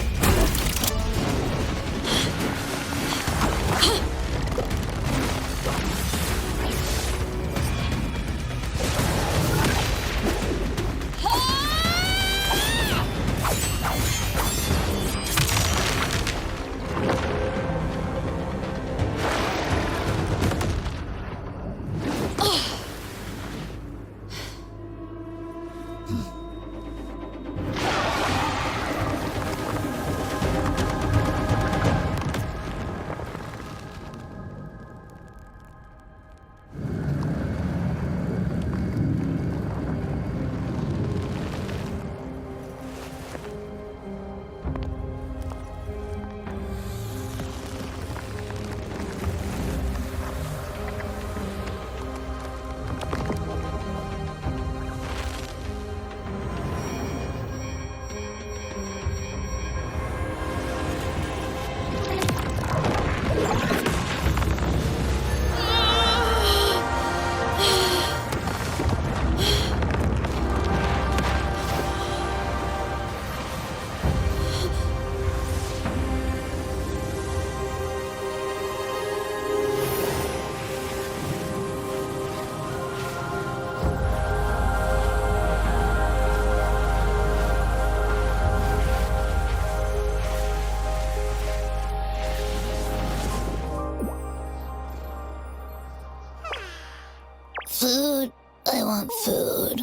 Food. I want food.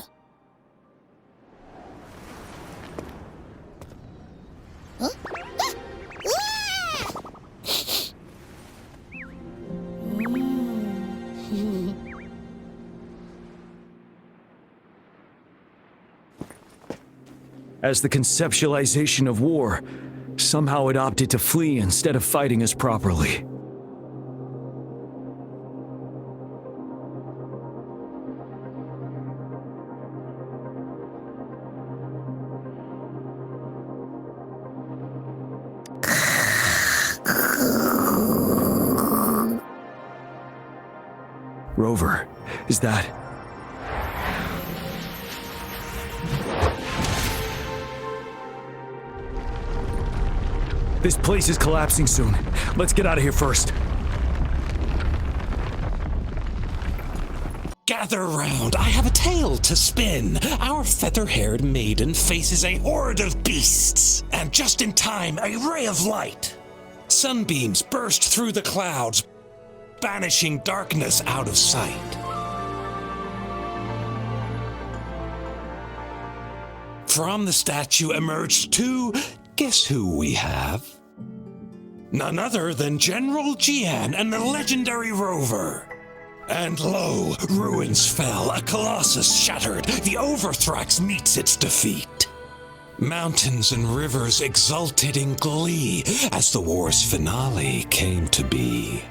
Huh? As the conceptualization of war, somehow it opted to flee instead of fighting us properly. Rover, is that... This place is collapsing soon. Let's get out of here first. Gather round, I have a tale to spin. Our feather-haired maiden faces a horde of beasts. And just in time, a ray of light. Sunbeams burst through the clouds, banishing darkness out of sight. From the statue emerged two. Guess who we have? None other than General Jian and the legendary Rover. And lo, ruins fell, a colossus shattered, the Overthrax meets its defeat. Mountains and rivers exulted in glee as the war's finale came to be.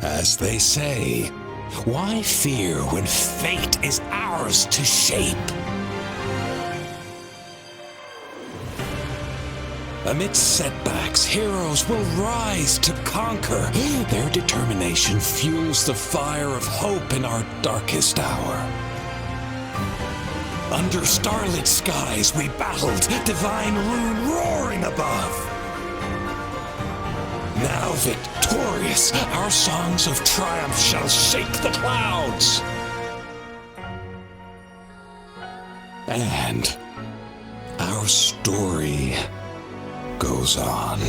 As they say, why fear when fate is ours to shape? Amidst setbacks, heroes will rise to conquer. Their determination fuels the fire of hope in our darkest hour. Under starlit skies we battled, divine rune roaring above. Now victorious, our songs of triumph shall shake the clouds. And our story goes on.